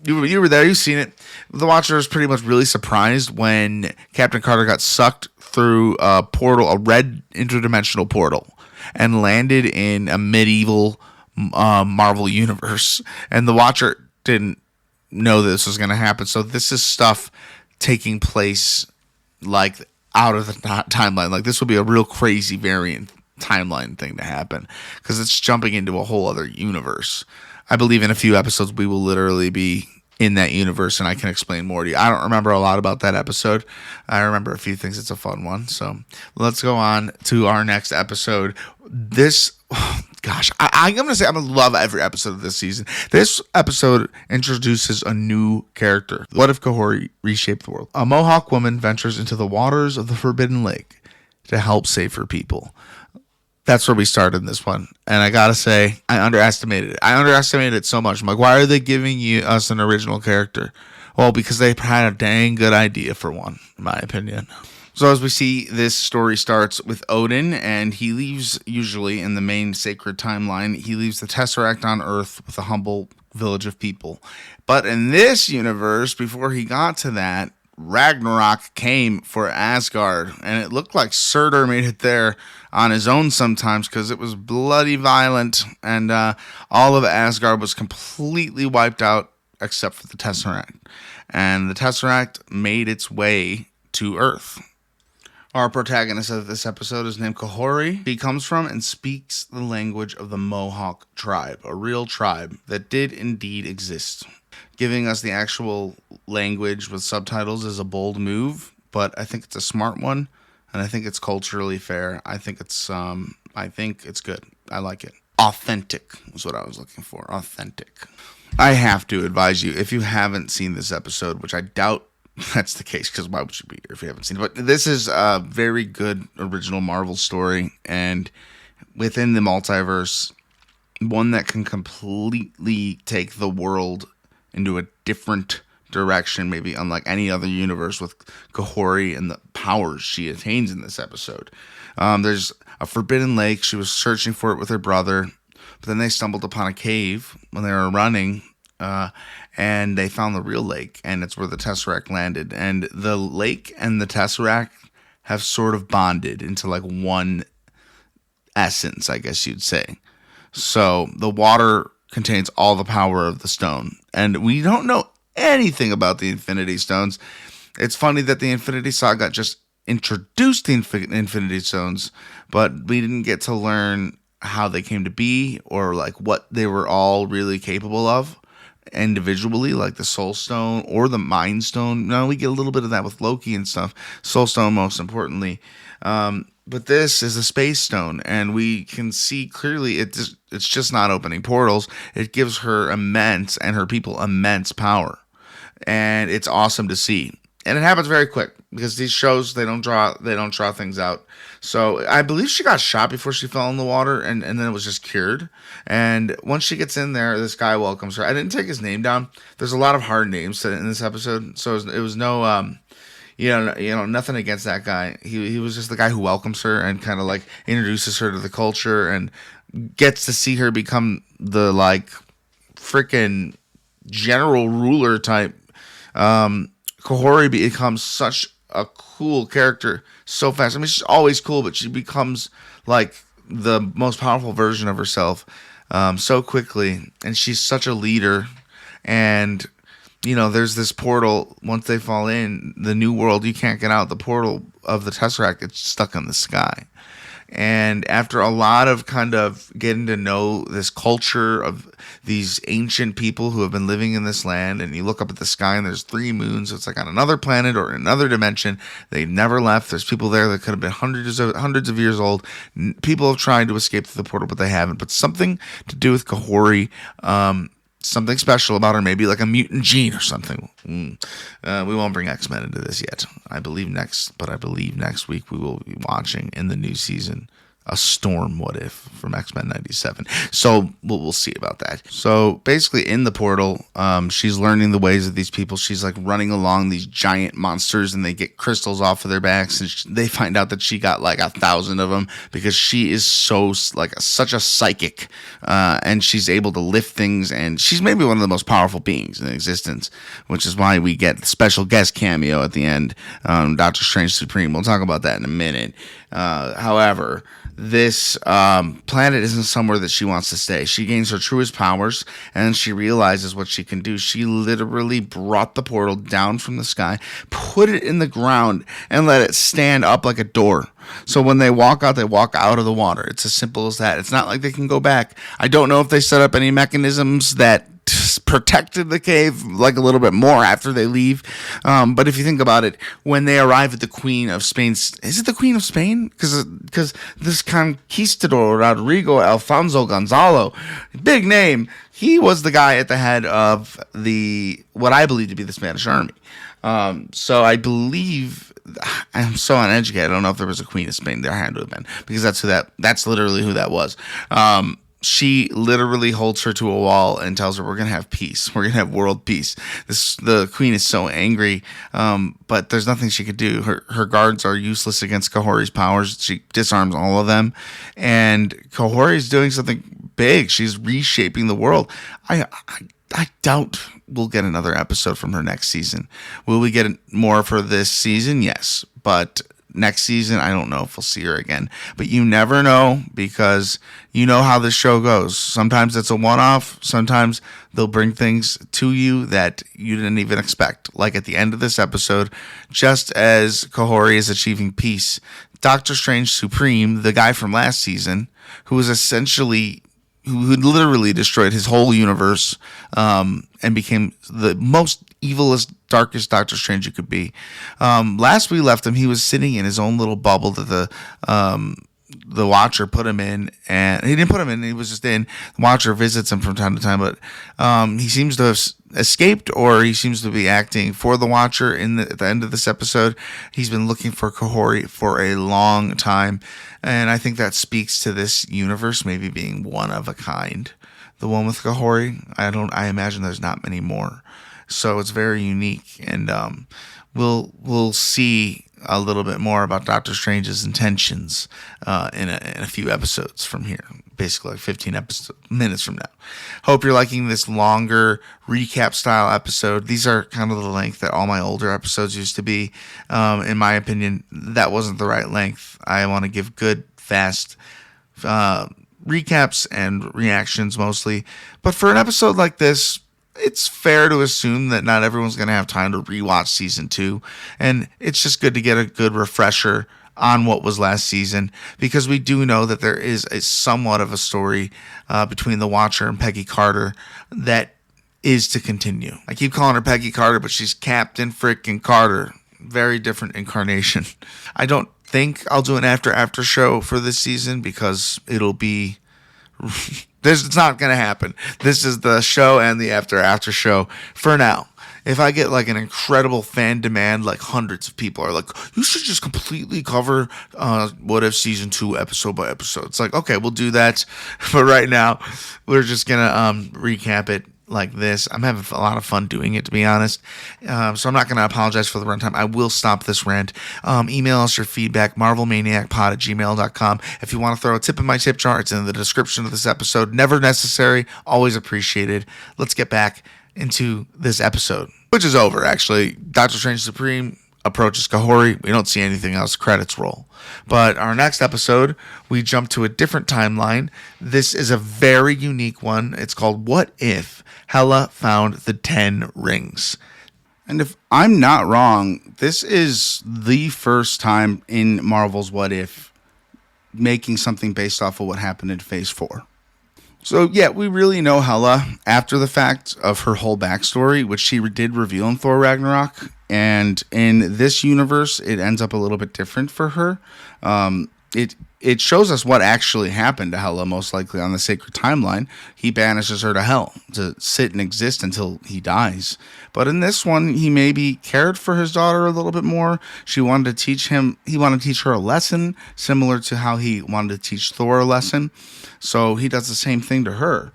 You were there, you've seen it. The Watcher is pretty much really surprised when Captain Carter got sucked through a red interdimensional portal, and landed in a medieval Marvel universe. And the Watcher didn't know this was going to happen. So this is stuff taking place like out of the timeline. Like this will be a real crazy variant timeline thing to happen because it's jumping into a whole other universe. I believe in a few episodes we will literally be in that universe, and I can explain more to you. I don't remember a lot about that episode. I remember a few things. It's a fun one. So let's go on to our next episode. I'm going to say I'm going to love every episode of this season. This episode introduces a new character. What if Kahori reshaped the world? A Mohawk woman ventures into the waters of the Forbidden Lake to help save her people. That's where we started in this one. And I got to say, I underestimated it. I underestimated it so much. I'm like, why are they giving us an original character? Well, because they had a dang good idea for one, in my opinion. So as we see, this story starts with Odin, and he leaves, usually in the main sacred timeline, he leaves the Tesseract on Earth with a humble village of people. But in this universe, before he got to that, Ragnarok came for Asgard, and it looked like Surtur made it there on his own sometimes because it was bloody violent, and all of Asgard was completely wiped out except for the Tesseract. And the Tesseract made its way to Earth. Our protagonist of this episode is named Kahori. He comes from and speaks the language of the Mohawk tribe, a real tribe that did indeed exist. Giving us the actual language with subtitles is a bold move, but I think it's a smart one, and I think it's culturally fair. I think it's good. I like it. Authentic is what I was looking for. Authentic. I have to advise you, if you haven't seen this episode, which I doubt that's the case, because why would you be here if you haven't seen it? But this is a very good original Marvel story, and within the multiverse, one that can completely take the world into a different direction, maybe unlike any other universe, with Kahori and the powers she attains in this episode. There's a forbidden lake. She was searching for it with her brother, but then they stumbled upon a cave when they were running, and they found the real lake, and it's where the Tesseract landed. And the lake and the Tesseract have sort of bonded into like one essence, I guess you'd say. So the water contains all the power of the stone, and we don't know anything about the Infinity Stones. It's funny that the Infinity Saga just introduced the Infinity Stones, but we didn't get to learn how they came to be, or like what they were all really capable of individually, like the Soul Stone or the Mind Stone. No, we get a little bit of that with Loki and stuff. Soul Stone, most importantly. But this is a Space Stone, and we can see clearly it's just not opening portals. It gives her immense, and her people immense power. And it's awesome to see. And it happens very quick, because these shows, they don't draw things out. So I believe she got shot before she fell in the water, and then it was just cured. And once she gets in there, this guy welcomes her. I didn't take his name down. There's a lot of hard names in this episode, so it was no nothing against that guy. He was just the guy who welcomes her and kind of like introduces her to the culture and gets to see her become the like freaking general ruler type. Kahori becomes such a cool character so fast. I mean, she's always cool, but she becomes like the most powerful version of herself so quickly, and she's such a leader. And there's this portal. Once they fall in the new world, you can't get out. The portal of the Tesseract gets stuck in the sky. And after a lot of kind of getting to know this culture of these ancient people who have been living in this land, and you look up at the sky and there's 3 moons. So it's like on another planet or another dimension. They've never left. There's people there that could have been hundreds of years old. People have tried to escape through the portal, but they haven't. But something to do with Kahori, something special about her, maybe like a mutant gene or something. We won't bring X-Men into this yet. I believe next week we will be watching in the new season a Storm What If from X-Men 97. So we'll see about that. So basically in the portal, she's learning the ways of these people. She's like running along these giant monsters, and they get crystals off of their backs, and they find out that she got like 1,000 of them, because she is such a psychic, and she's able to lift things, and she's maybe one of the most powerful beings in existence, which is why we get the special guest cameo at the end, Doctor Strange Supreme. We'll talk about that in a minute. However, this planet isn't somewhere that she wants to stay. She gains her truest powers, and then she realizes what she can do. She literally brought the portal down from the sky, put it in the ground, and let it stand up like a door. So when they walk out of the water. It's as simple as that. It's not like they can go back. I don't know if they set up any mechanisms that protected the cave like a little bit more after they leave. But if you think about it, when they arrive at the Queen of Spain, is it the Queen of Spain? Because this conquistador, Rodrigo Alfonso Gonzalo, big name, he was the guy at the head of what I believe to be the Spanish army. So I believe, I'm so uneducated, I don't know if there was a Queen of Spain. There had to have been, because that's literally who that was. She literally holds her to a wall and tells her, we're going to have peace. We're going to have world peace. The queen is so angry, but there's nothing she could do. Her guards are useless against Kahori's powers. She disarms all of them. And Kahori's doing something big. She's reshaping the world. I doubt we'll get another episode from her next season. Will we get more for this season? Yes. But next season, I don't know if we'll see her again. But you never know, because you know how this show goes. Sometimes it's a one-off. Sometimes they'll bring things to you that you didn't even expect. Like at the end of this episode, just as Kahori is achieving peace, Doctor Strange Supreme, the guy from last season, who literally destroyed his whole universe, and became the most evilest, darkest Doctor Strange you could be. Last we left him, he was sitting in his own little bubble that the Watcher put him in, and he didn't put him in, he was just in. The Watcher visits him from time to time, but he seems to have escaped, or he seems to be acting for the Watcher at the end of this episode. He's been looking for Kahori for a long time, and I think that speaks to this universe maybe being one of a kind. The one with Kahori, I imagine there's not many more. So it's very unique, and we'll see a little bit more about Doctor Strange's intentions in a few episodes from here, basically like 15 minutes from now. Hope you're liking this longer recap style episode. These are kind of the length that all my older episodes used to be. In my opinion, that wasn't the right length. I want to give good, fast recaps and reactions mostly. But for an episode like this, it's fair to assume that not everyone's going to have time to rewatch season 2. And it's just good to get a good refresher on what was last season, because we do know that there is a somewhat of a story between the Watcher and Peggy Carter that is to continue. I keep calling her Peggy Carter, but she's Captain frickin' Carter. Very different incarnation. I don't think I'll do an after show for this season, because it'll be... It's not going to happen. This is the show and the after show for now. If I get like an incredible fan demand, like hundreds of people are like, you should just completely cover What If season 2 episode by episode. It's like, okay, we'll do that. But right now, we're just going to recap it like this. I'm having a lot of fun doing it, to be honest. So I'm not going to apologize for the runtime. I will stop this rant. Email us your feedback, MarvelManiacPod@gmail.com. If you want to throw a tip in my tip jar, it's in the description of this episode. Never necessary, always appreciated. Let's get back into this episode, which is over, actually. Doctor Strange Supreme approaches Kahori. We don't see anything else. Credits roll. But our next episode, we jump to a different timeline. This is a very unique one. It's called What If Hela Found the 10 Rings. And if I'm not wrong, this is the first time in Marvel's What If making something based off of what happened in Phase 4. So, yeah, we really know Hela after the fact of her whole backstory, which she did reveal in Thor Ragnarok. And in this universe, it ends up a little bit different for her. It shows us what actually happened to Hela, most likely on the sacred timeline. He banishes her to hell to sit and exist until he dies. But in this one, he maybe cared for his daughter a little bit more. He wanted to teach her a lesson, similar to how he wanted to teach Thor a lesson. So he does the same thing to her.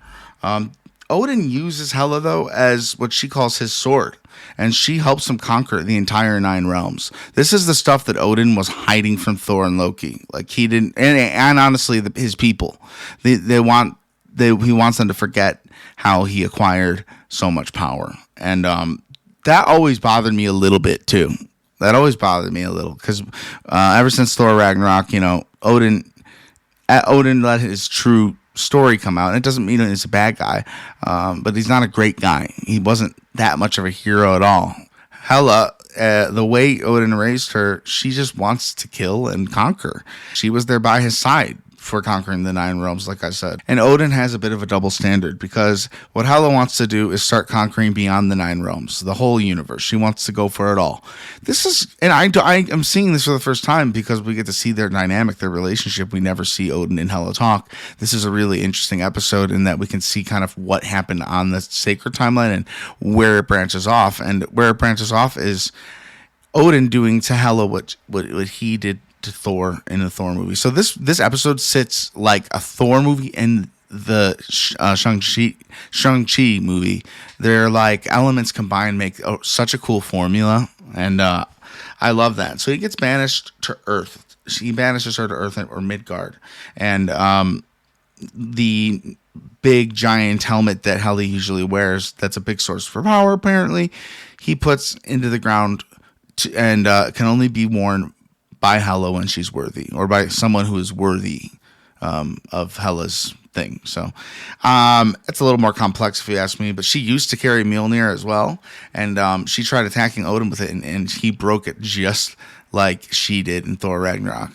Odin uses Hela, though, as what she calls his sword, and she helps him conquer the entire 9 realms. This is the stuff that Odin was hiding from Thor and Loki. Like, he didn't, and honestly, his people. He wants them to forget how he acquired so much power, and that always bothered me a little bit too. That always bothered me a little, because ever since Thor Ragnarok, Odin let his true story come out. And it doesn't mean he's a bad guy, but he's not a great guy. He wasn't that much of a hero at all. Hela, the way Odin raised her, she just wants to kill and conquer. She was there by his side for conquering the 9 realms, like I said. And Odin has a bit of a double standard, because what Hela wants to do is start conquering beyond the 9 realms, the whole universe. She wants to go for it all. I am seeing this for the first time, because we get to see their dynamic, their relationship. We never see Odin and Hela talk. This is a really interesting episode in that we can see kind of what happened on the sacred timeline and where it branches off. And where it branches off is Odin doing to Hela what he did to Thor in the Thor movie. So this episode sits like a Thor movie and the Shang-Chi movie. They're like elements combined make such a cool formula, and I love that. So he gets banished to Earth. He banishes her to Earth or Midgard, and the big giant helmet that Hela usually wears, that's a big source for power apparently, he puts into the ground and can only be worn by Hela when she's worthy, or by someone who is worthy of Hela's thing. So it's a little more complex if you ask me, but she used to carry Mjolnir as well, and she tried attacking Odin with it, and he broke it just like she did in Thor Ragnarok.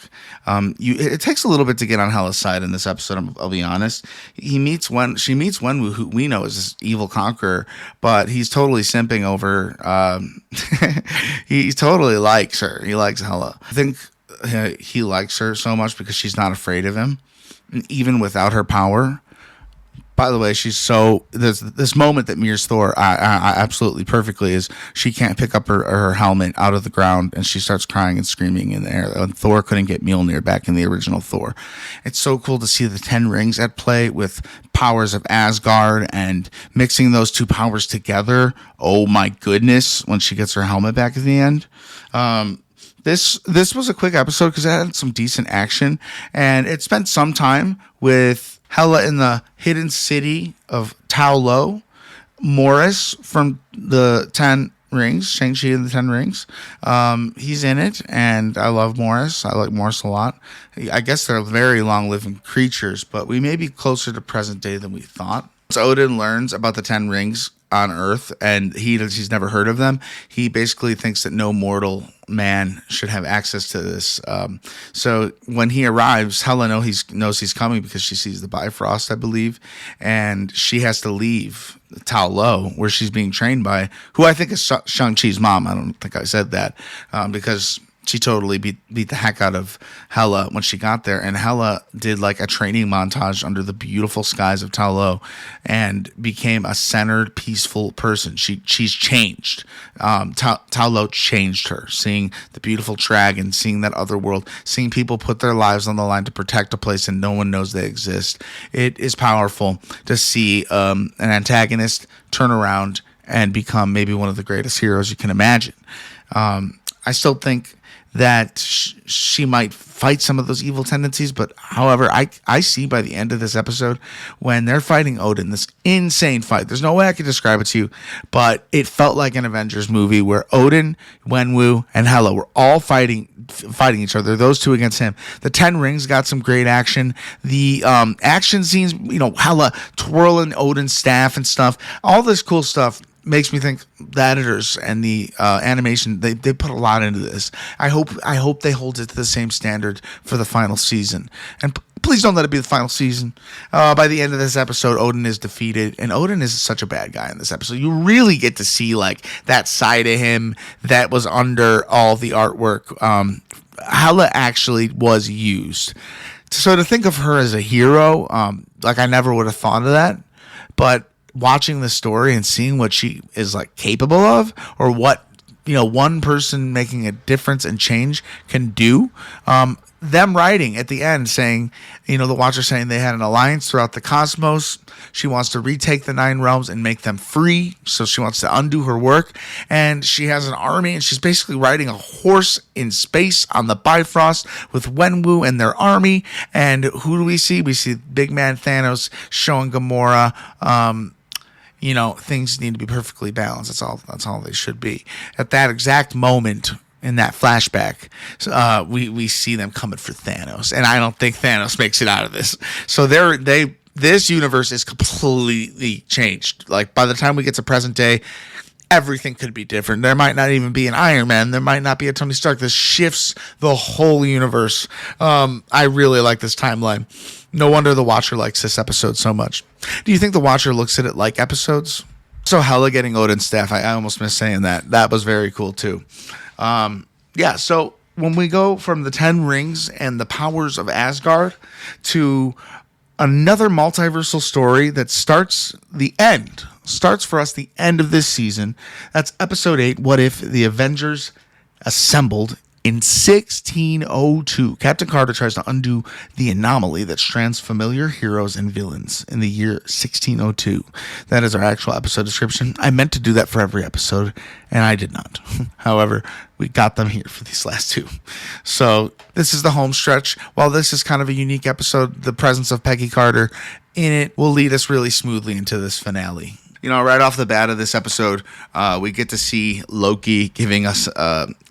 It takes a little bit to get on Hela's side in this episode, I'll be honest. She meets Wenwu, who we know is this evil conqueror, but he's totally simping over he totally likes her. He likes Hela. I think he likes her so much because she's not afraid of him, even without her power. By the way, she's so this moment that mirrors Thor I absolutely perfectly is she can't pick up her helmet out of the ground and she starts crying and screaming in the air. And Thor couldn't get Mjolnir back in the original Thor. It's so cool to see the 10 rings at play with powers of Asgard and mixing those two powers together. Oh my goodness, when she gets her helmet back at the end. This was a quick episode because it had some decent action and it spent some time with Hela in the hidden city of Ta Lo, Morris from the 10 Rings, Shang-Chi and the 10 Rings. He's in it, and I love Morris. I like Morris a lot. I guess they're very long-living creatures, but we may be closer to present day than we thought. So Odin learns about the 10 Rings on Earth, and he's never heard of them. He basically thinks that no mortal man should have access to this. So when he arrives, Hela knows he's coming because she sees the Bifrost, I believe, and she has to leave Ta Lo, where she's being trained by, who I think is Shang-Chi's mom. I don't think I said that, because she totally beat the heck out of Hela when she got there. And Hela did like a training montage under the beautiful skies of Ta Lo and became a centered, peaceful person. She's changed. Ta Lo changed her, seeing the beautiful dragon, seeing that other world, seeing people put their lives on the line to protect a place and no one knows they exist. It is powerful to see an antagonist turn around and become maybe one of the greatest heroes you can imagine. I still think that she might fight some of those evil tendencies, but however, I see by the end of this episode when they're fighting Odin, this insane fight. There's no way I could describe it to you, but it felt like an Avengers movie where Odin, Wenwu, and Hela were all fighting each other. Those two against him. The 10 Rings got some great action. The action scenes, Hela twirling Odin's staff and stuff. All this cool stuff makes me think the editors and the animation, they put a lot into this. I hope they hold it to the same standard for the final season. And please don't let it be the final season. By the end of this episode, Odin is defeated, and Odin is such a bad guy in this episode. You really get to see like that side of him that was under all the artwork. Hela actually was used. So to think of her as a hero, like I never would have thought of that, but watching the story and seeing what she is like capable of, or what one person making a difference and change can do. Them writing at the end saying, the Watcher saying they had an alliance throughout the cosmos. She wants to retake the 9 realms and make them free. So she wants to undo her work. And she has an army, and she's basically riding a horse in space on the Bifrost with Wenwu and their army. And who do we see? We see big man Thanos showing Gamora, things need to be perfectly balanced. That's all they should be. At that exact moment in that flashback, we see them coming for Thanos, and I don't think Thanos makes it out of this. So this universe is completely changed. Like by the time we get to present day, everything could be different. There might not even be an Iron Man. There might not be a Tony Stark. This shifts the whole universe. I really like this timeline. No wonder the Watcher likes this episode so much. Do you think the Watcher looks at it like episodes? So Hela getting Odin's staff, I almost missed saying that. That was very cool too. So when we go from the 10 Rings and the powers of Asgard to another multiversal story that starts for us the end of this season. That's episode 8, What If the Avengers Assembled in 1602. Captain Carter tries to undo the anomaly that strands familiar heroes and villains in the year 1602. That is our actual episode description. I meant to do that for every episode, and I did not. However, we got them here for these last 2. So this is the home stretch. While this is kind of a unique episode, the presence of Peggy Carter in it will lead us really smoothly into this finale. Right off the bat of this episode, we get to see Loki giving us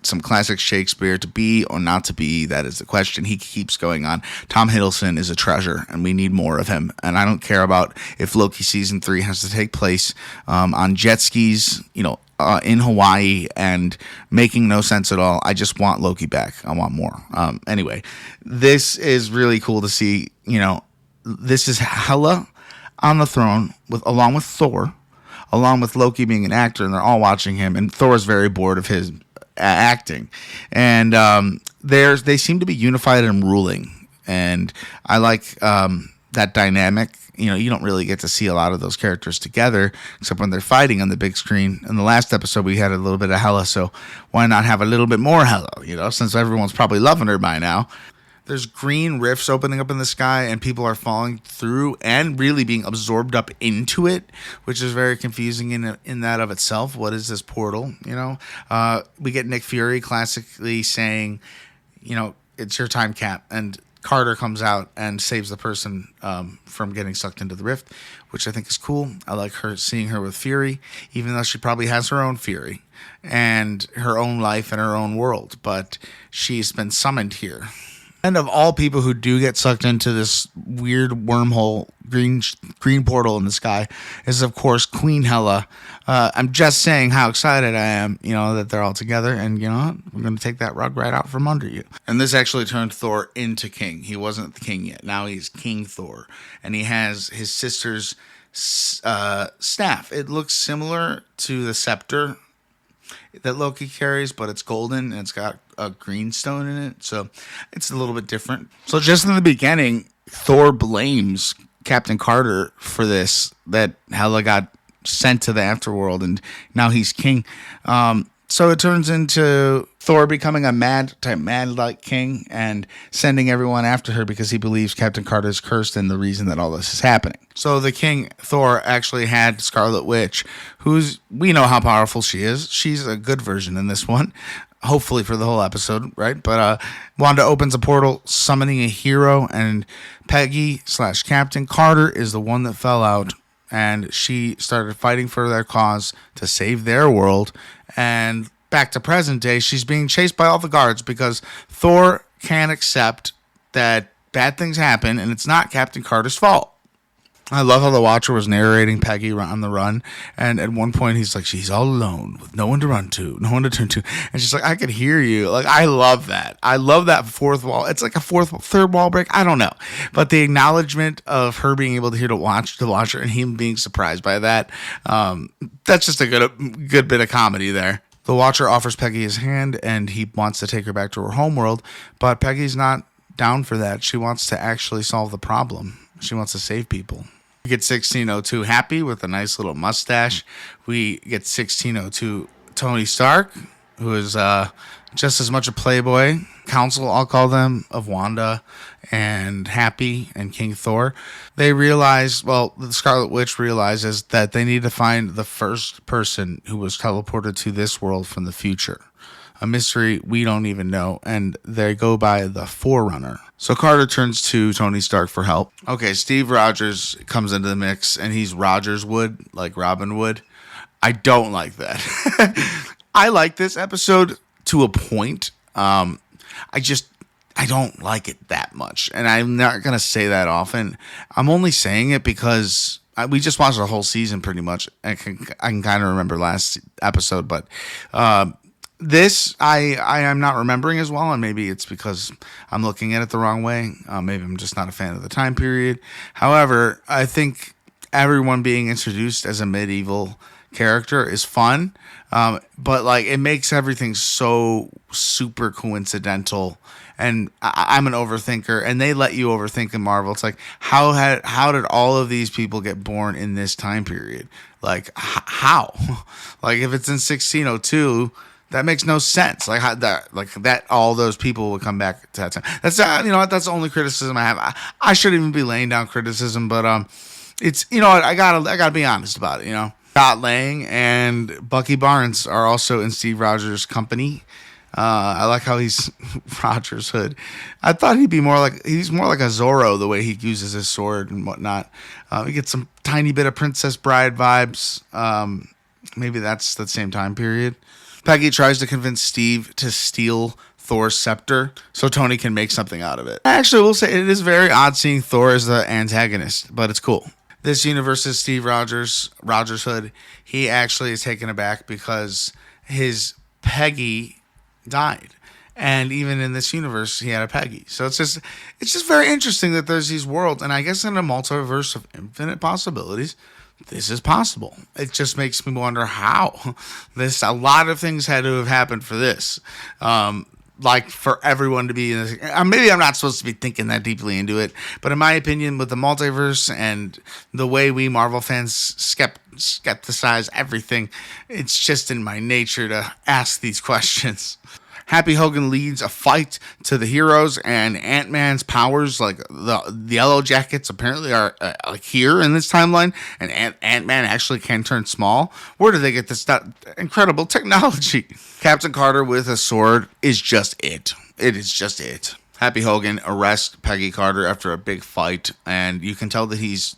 some classic Shakespeare. To be or not to be, that is the question. He keeps going on. Tom Hiddleston is a treasure, and we need more of him. And I don't care about if Loki season 3 has to take place on jet skis, in Hawaii and making no sense at all. I just want Loki back. I want more. Anyway, this is really cool to see. This is Hela on the throne along with Thor. Along with Loki being an actor, and they're all watching him, and Thor's very bored of his acting, and they seem to be unified and ruling, and I like that dynamic. You don't really get to see a lot of those characters together except when they're fighting on the big screen. In the last episode, we had a little bit of Hela, so why not have a little bit more Hela, since everyone's probably loving her by now. There's green rifts opening up in the sky, and people are falling through and really being absorbed up into it, which is very confusing in that of itself. What is this portal? We get Nick Fury classically saying, it's your time, Cap, and Carter comes out and saves the person from getting sucked into the rift, which I think is cool. I like seeing her with Fury, even though she probably has her own Fury and her own life and her own world, but she's been summoned here. And of all people who do get sucked into this weird wormhole, green portal in the sky, is of course Queen Hela. I'm just saying how excited I am, that they're all together, and we're going to take that rug right out from under you. And this actually turned Thor into king. He wasn't the king yet. Now he's King Thor, and he has his sister's staff. It looks similar to the scepter that Loki carries, but it's golden and it's got a green stone in it, so it's a little bit different. So just in the beginning, Thor blames Captain Carter for this, that Hela got sent to the afterworld and now he's king. So it turns into Thor becoming a mad-like king and sending everyone after her because he believes Captain Carter is cursed and the reason that all this is happening. So the king, Thor, actually had Scarlet Witch, we know how powerful she is. She's a good version in this one, hopefully for the whole episode, right? But Wanda opens a portal, summoning a hero, and Peggy/Captain Carter is the one that fell out, and she started fighting for their cause to save their world. And back to present day, she's being chased by all the guards because Thor can't accept that bad things happen and it's not Captain Carter's fault. I love how the Watcher was narrating Peggy on the run, and at one point he's like, she's all alone with no one to run to, no one to turn to, and she's like, I could hear you. Like, I love that. I love that fourth wall. It's like a third wall break. I don't know, but the acknowledgement of her being able to hear the Watcher and him being surprised by that, that's just a good bit of comedy there. The Watcher offers Peggy his hand, and he wants to take her back to her homeworld, but Peggy's not down for that. She wants to actually solve the problem. She wants to save people. We get 1602 Happy with a nice little mustache. We get 1602 Tony Stark, who is just as much a playboy. Council, I'll call them, of Wanda and Happy and King Thor. They realize, the Scarlet Witch realizes that they need to find the first person who was teleported to this world from the future. A mystery we don't even know, and they go by the Forerunner. So Carter turns to Tony Stark for help. Okay, Steve Rogers comes into the mix, and he's Rogers Wood, like Robin Wood. I don't like that. I like this episode to a point. I don't like it that much, and I'm not going to say that often. I'm only saying it because we just watched the whole season pretty much. I can kind of remember last episode, but this I am not remembering as well, and maybe it's because I'm looking at it the wrong way. Maybe I'm just not a fan of the time period. However, I think everyone being introduced as a medieval character is fun, but like it makes everything so super coincidental. And I'm an overthinker, and they let you overthink in Marvel. It's like, how did all of these people get born in this time period? Like, how? Like, if it's in 1602. That makes no sense. That all those people would come back to that time. That's that's the only criticism I have. I shouldn't even be laying down criticism, but it's I gotta be honest about it. Scott Lang and Bucky Barnes are also in Steve Rogers' company. I like how he's Rogers Hood. I thought he's more like a Zorro the way he uses his sword and whatnot. We get some tiny bit of Princess Bride vibes. Maybe that's the same time period. Peggy tries to convince Steve to steal Thor's scepter so Tony can make something out of it. I actually will say it is very odd seeing Thor as the antagonist, but it's cool. This universe is Steve Rogers Hood. He actually is taken aback because his Peggy died. And even in this universe, he had a Peggy. So it's just very interesting that there's these worlds. And I guess in a multiverse of infinite possibilities, this is possible. It just makes me wonder how. A lot of things had to have happened for this. Like for everyone to be in this. Maybe I'm not supposed to be thinking that deeply into it, but in my opinion, with the multiverse and the way we Marvel fans skepticize everything, it's just in my nature to ask these questions. Happy Hogan leads a fight to the heroes, and Ant-Man's powers, like the Yellow Jackets, apparently are like here in this timeline, and Ant-Man actually can turn small. Where do they get this incredible technology? Captain Carter with a sword is just it. It is just it. Happy Hogan arrests Peggy Carter after a big fight, and you can tell that he's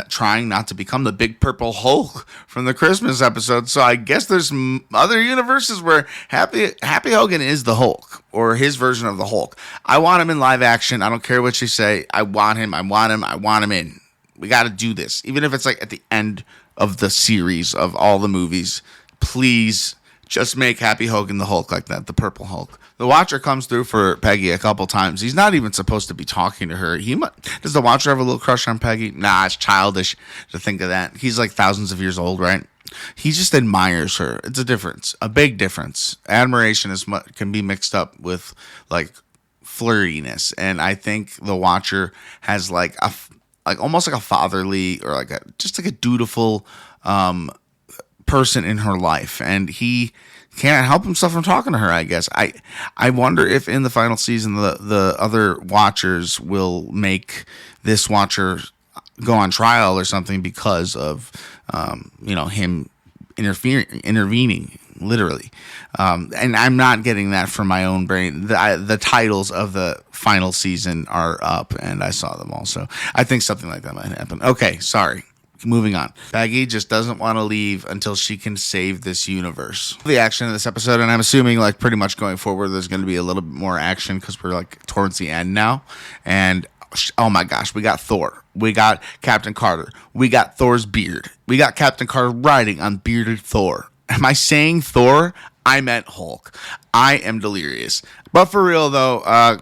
trying not to become the big purple Hulk from the Christmas episode. So I guess there's other universes where Happy Hogan is the Hulk, or his version of the Hulk. I want him in live action. I don't care what you say. I want him in. We got to do this. Even if it's like at the end of the series of all the movies, please just make Happy Hogan the Hulk like that, the purple Hulk. The Watcher comes through for Peggy a couple times. He's not even supposed to be talking to her. Does the Watcher have a little crush on Peggy? Nah, it's childish to think of that. He's like thousands of years old, right? He just admires her. It's a difference, a big difference. Admiration can be mixed up with like flirtiness, and I think the Watcher has like almost like a fatherly or like just like a dutiful person in her life, and he can't help himself from talking to her, I guess. I wonder if in the final season the other Watchers will make this Watcher go on trial or something because of him intervening literally. And I'm not getting that from my own brain. The titles of the final season are up, and I saw them also. I think something like that might happen. Okay, sorry. Moving on. Peggy just doesn't want to leave until she can save this universe. The action in this episode, and I'm assuming like pretty much going forward, there's going to be a little bit more action because we're like towards the end now. And oh my gosh, we got Thor. We got Captain Carter. We got Thor's beard. We got Captain Carter riding on bearded Thor. Am I saying Thor? I meant Hulk. I am delirious. But for real though,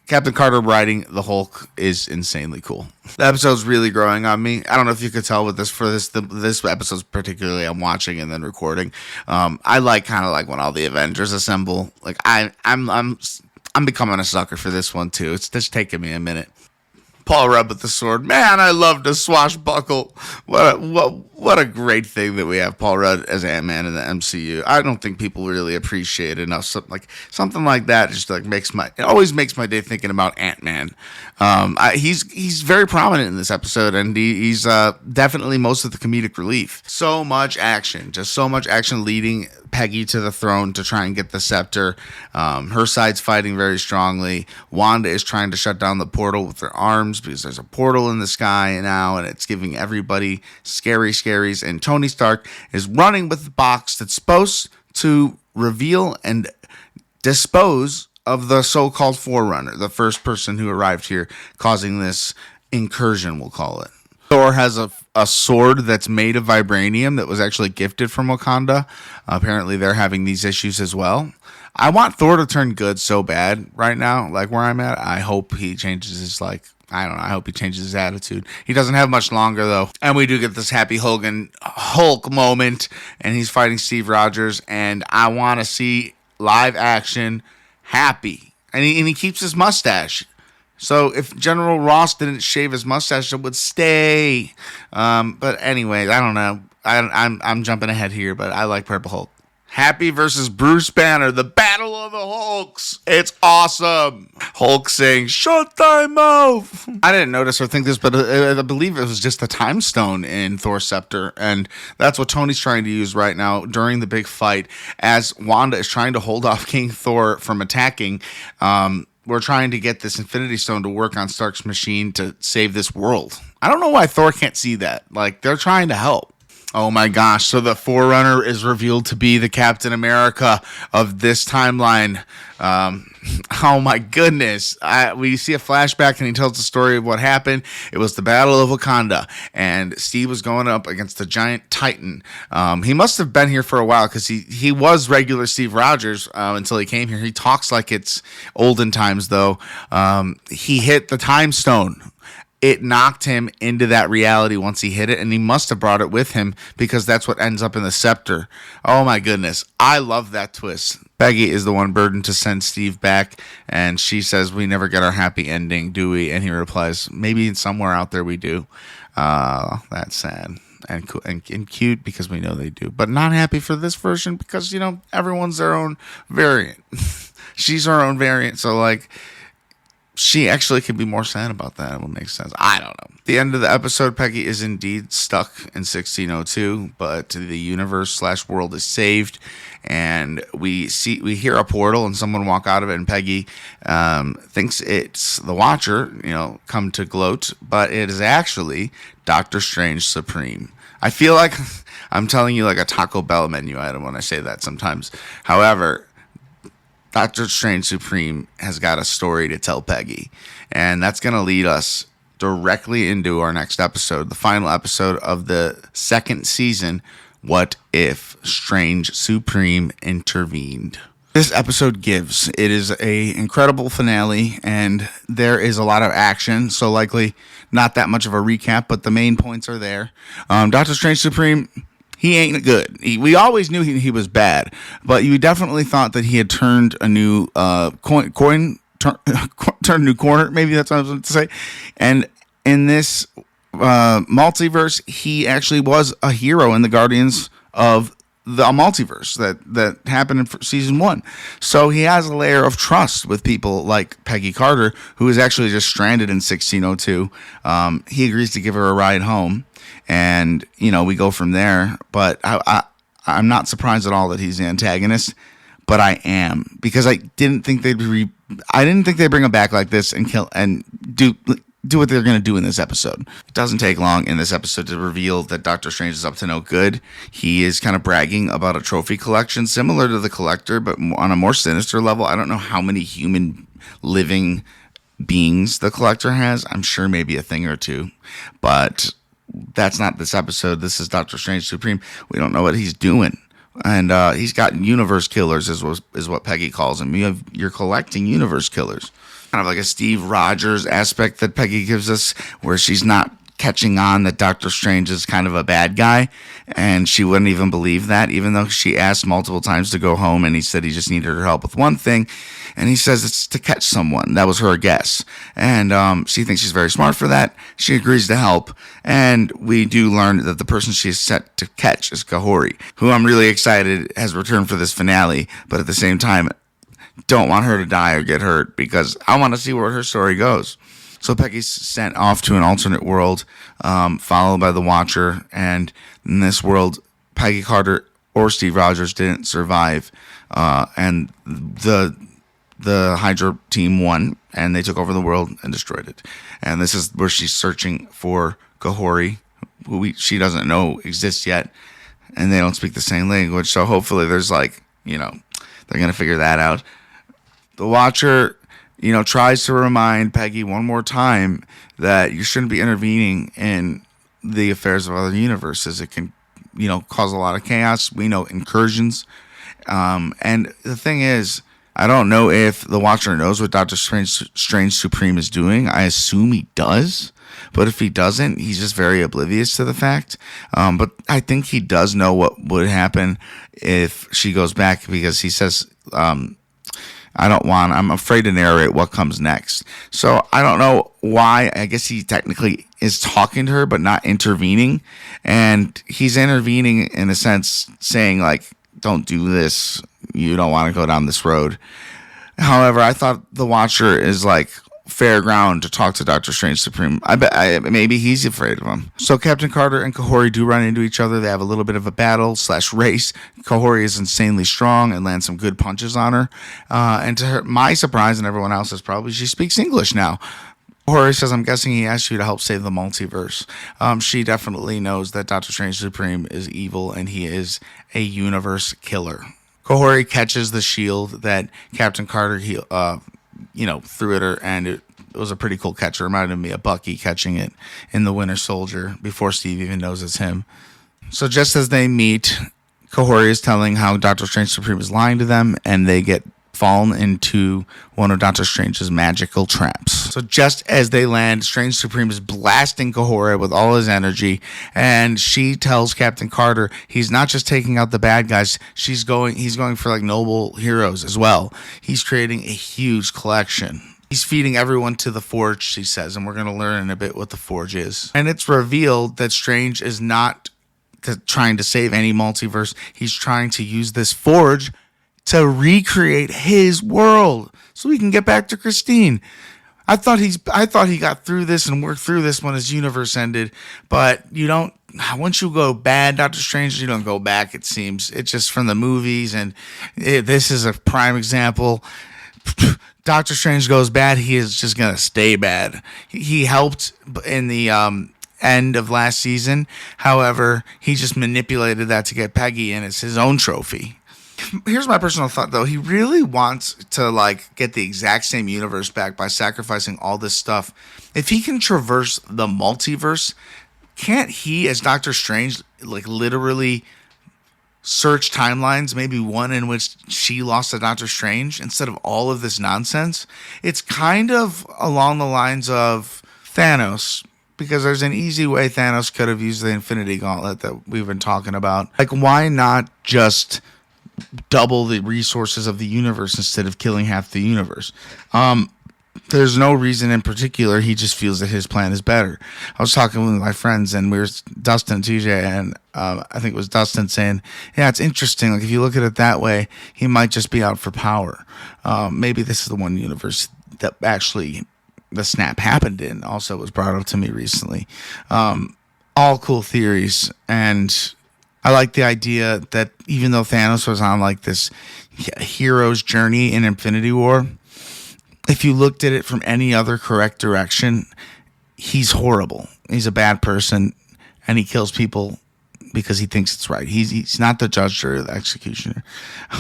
Captain Carter riding the Hulk is insanely cool. The episode's really growing on me. I don't know if you could tell with this episode's particularly I'm watching and then recording. I kind of like when all the Avengers assemble. Like I'm becoming a sucker for this one too. It's just taking me a minute. Paul Rudd with the sword. Man, I love to swashbuckle. What a great thing that we have Paul Rudd as Ant-Man in the MCU. I don't think people really appreciate it enough. Something like that just like it always makes my day thinking about Ant-Man. He's very prominent in this episode, and he's definitely most of the comedic relief. So much action, just so much action leading Peggy to the throne to try and get the scepter. Her side's fighting very strongly. Wanda is trying to shut down the portal with her arms because there's a portal in the sky now, and it's giving everybody scary scaries. And Tony Stark is running with the box that's supposed to reveal and dispose of the so-called Forerunner, the first person who arrived here, causing this incursion, we'll call it. Thor has a sword that's made of vibranium that was actually gifted from Wakanda. Apparently they're having these issues as well. I want Thor to turn good so bad right now, like where I'm at. I hope he changes his I hope he changes his attitude. He doesn't have much longer, though. And we do get this Happy Hogan Hulk moment, and he's fighting Steve Rogers, and I want to see live action Happy. And he keeps his mustache. So if General Ross didn't shave his mustache, it would stay. But anyway, I don't know. I'm jumping ahead here, but I like Purple Hulk. Happy versus Bruce Banner, the Battle of the Hulks. It's awesome. Hulk saying, "Shut thy mouth." I didn't notice or think this, but I believe it was just the time stone in Thor's scepter. And that's what Tony's trying to use right now during the big fight. As Wanda is trying to hold off King Thor from attacking, we're trying to get this Infinity Stone to work on Stark's machine to save this world. I don't know why Thor can't see that. Like, they're trying to help. Oh my gosh, so the Forerunner is revealed to be the Captain America of this timeline. Oh my goodness. We see a flashback and he tells the story of what happened. It was the Battle of Wakanda, and Steve was going up against the giant Titan. He must have been here for a while because he was regular Steve Rogers until he came here. He talks like it's olden times, though. He hit the time stone. it knocked him into that reality once he hit it, and he must have brought it with him because that's what ends up in the scepter. Oh my goodness. I love that twist. Peggy is the one burdened to send Steve back, and she says, "We never get our happy ending, do we?" And he replies, "Maybe somewhere out there we do." That's sad. And cute because we know they do, but not happy for this version because, you know, everyone's their own variant. She's her own variant, so like she actually could be more sad about that. It would make sense. I don't know. The end of the episode, Peggy is indeed stuck in 1602, but the universe/world is saved, and we hear a portal and someone walk out of it, and Peggy thinks it's the Watcher, you know, come to gloat, but it is actually Doctor Strange Supreme. I feel like I'm telling you like a Taco Bell menu item when I say that sometimes. However, Doctor Strange Supreme has got a story to tell Peggy, and that's going to lead us directly into our next episode, the final episode of the second season, What If Strange Supreme Intervened? This episode gives. It is a incredible finale, and there is a lot of action, so likely not that much of a recap, but the main points are there. Doctor Strange Supreme, he ain't good. We always knew he was bad, but you definitely thought that he had turned a new turned a new corner. Maybe that's what I was going to say. And in this multiverse, he actually was a hero in the Guardians of the multiverse that happened in season 1. So he has a layer of trust with people like Peggy Carter, who is actually just stranded in 1602. He agrees to give her a ride home, and you know, we go from there. But I'm not surprised at all that he's the antagonist, but I am, because I didn't think they'd bring him back like this and kill and do what they're going to do in this episode. It doesn't take long in this episode to reveal that Doctor Strange is up to no good. He is kind of bragging about a trophy collection similar to the Collector, but on a more sinister level. I don't know how many human living beings the Collector has. I'm sure maybe a thing or two, but that's not this episode. This is Doctor Strange Supreme. We don't know what he's doing. And he's got universe killers, is what Peggy calls him. You're collecting universe killers. Kind of like a Steve Rogers aspect that Peggy gives us, where she's not catching on that Doctor Strange is kind of a bad guy, and she wouldn't even believe that, even though she asked multiple times to go home, and he said he just needed her help with one thing, and he says it's to catch someone. That was her guess, and she thinks she's very smart for that. She agrees to help, and we do learn that the person she's set to catch is Kahori, who I'm really excited has returned for this finale, but at the same time, don't want her to die or get hurt, because I want to see where her story goes. So Peggy's sent off to an alternate world, followed by the Watcher, and in this world, Peggy Carter or Steve Rogers didn't survive, and the Hydra team won, and they took over the world and destroyed it. And this is where she's searching for Kahori, who she doesn't know exists yet, and they don't speak the same language, so hopefully there's they're going to figure that out. The Watcher, tries to remind Peggy one more time that you shouldn't be intervening in the affairs of other universes. It can, cause a lot of chaos. We know incursions. And the thing is, I don't know if the Watcher knows what Doctor Strange Supreme is doing. I assume he does. But if he doesn't, he's just very oblivious to the fact. But I think he does know what would happen if she goes back, because he says, I'm afraid to narrate what comes next. So I don't know why. I guess he technically is talking to her, but not intervening. And he's intervening in a sense, saying don't do this. You don't want to go down this road. However, I thought the Watcher is fair ground to talk to Doctor Strange Supreme. I bet maybe he's afraid of him. So Captain Carter and Kahori do run into each other. They have a little bit of a battle/race. Kahori is insanely strong and lands some good punches on her. And to my surprise and everyone else's probably, she speaks English now. Kahori says, "I'm guessing he asked you to help save the multiverse." She definitely knows that Doctor Strange Supreme is evil and he is a universe killer. Kahori catches the shield that Captain Carter threw at her, and it was a pretty cool catch. It reminded me of Bucky catching it in The Winter Soldier before Steve even knows it's him. So just as they meet, Kahori is telling how Doctor Strange Supreme is lying to them, and they get fallen into one of Doctor Strange's magical traps. So just as they land, Strange Supreme is blasting Kahora with all his energy, and she tells Captain Carter he's not just taking out the bad guys, he's going for like noble heroes as well. He's creating a huge collection. He's feeding everyone to the Forge, she says, and we're going to learn in a bit what the Forge is. And it's revealed that Strange is not trying to save any multiverse. He's trying to use this Forge to recreate his world so he can get back to Christine. I thought he got through this and worked through this when his universe ended, but you don't. Once you go bad, Doctor Strange, you don't go back. It seems it's just from the movies, and this is a prime example. Doctor Strange goes bad, he is just gonna stay bad. He helped in the end of last season. However, he just manipulated that to get Peggy, and it's his own trophy. Here's my personal thought, though. He really wants to like get the exact same universe back by sacrificing all this stuff. If he can traverse the multiverse, can't he, as Doctor Strange, like literally search timelines, maybe one in which she lost to Doctor Strange, instead of all of this nonsense? It's kind of along the lines of Thanos, because there's an easy way Thanos could have used the Infinity Gauntlet that we've been talking about. Like, why not just double the resources of the universe instead of killing half the universe? There's no reason in particular. He just feels that his plan is better. I was talking with my friends, and we were Dustin, TJ, and I think it was Dustin saying, yeah, it's interesting. Like, if you look at it that way, he might just be out for power. Maybe this is the one universe that actually the snap happened in. Also was brought up to me recently. All cool theories, and I like the idea that even though Thanos was on like this hero's journey in Infinity War, if you looked at it from any other correct direction, he's horrible. He's a bad person, and he kills people because he thinks it's right. He's not the judge or the executioner.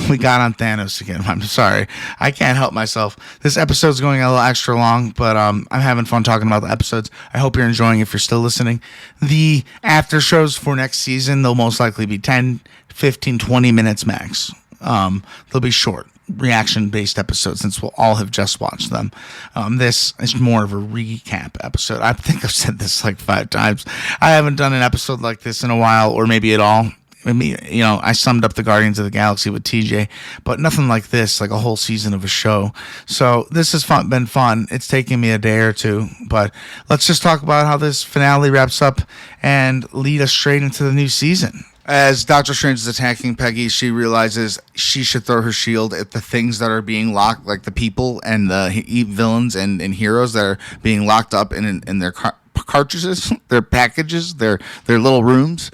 We got on Thanos again. I'm sorry. I can't help myself. This episode's going a little extra long, but I'm having fun talking about the episodes. I hope you're enjoying if you're still listening. The after shows for next season, they'll most likely be 10, 15, 20 minutes max. They'll be short, reaction-based episodes since we'll all have just watched them. This is more of a recap episode. I think I've said this like 5 times. I haven't done an episode like this in a while, or maybe at all. Maybe, I summed up the Guardians of the Galaxy with TJ, but nothing like this, like a whole season of a show. So this has been fun. It's taken me a day or two, but let's just talk about how this finale wraps up and lead us straight into the new season. As Doctor Strange is attacking Peggy, she realizes she should throw her shield at the things that are being locked, like the people and the villains and heroes that are being locked up in their cartridges, their packages, their little rooms.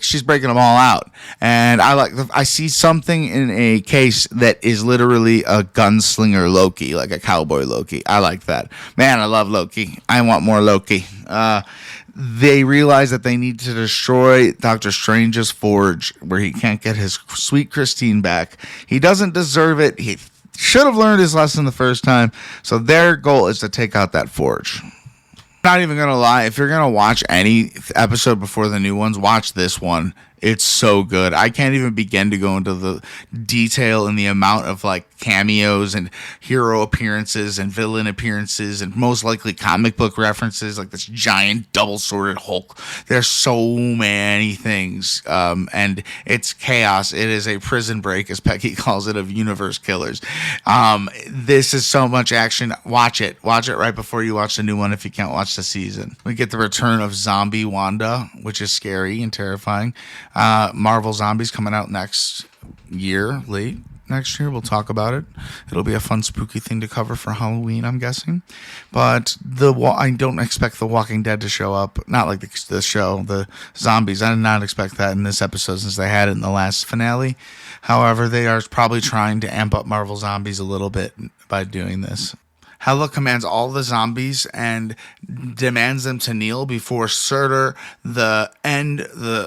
She's breaking them all out, and I see something in a case that is literally a gunslinger Loki, like a cowboy Loki. I like that. Man, I love Loki. I want more Loki. They realize that they need to destroy Doctor Strange's forge, where he can't get his sweet Christine back. He doesn't deserve it. He should have learned his lesson the first time. So their goal is to take out that forge. Not even going to lie, if you're going to watch any episode before the new ones, watch this one. It's so good. I can't even begin to go into the detail and the amount of like cameos and hero appearances and villain appearances and most likely comic book references, like this giant double-sworded Hulk. There's so many things, and it's chaos. It is a prison break, as Peggy calls it, of universe killers. This is so much action. Watch it right before you watch the new one if you can't watch the season. We get the return of zombie Wanda, which is scary and terrifying. Marvel Zombies coming out next year, late next year. We'll talk about it. It'll be a fun, spooky thing to cover for Halloween, I'm guessing. But I don't expect The Walking Dead to show up. Not like the show, the zombies. I did not expect that in this episode since they had it in the last finale. However, they are probably trying to amp up Marvel Zombies a little bit by doing this. Hela commands all the zombies and demands them to kneel before Surtur, the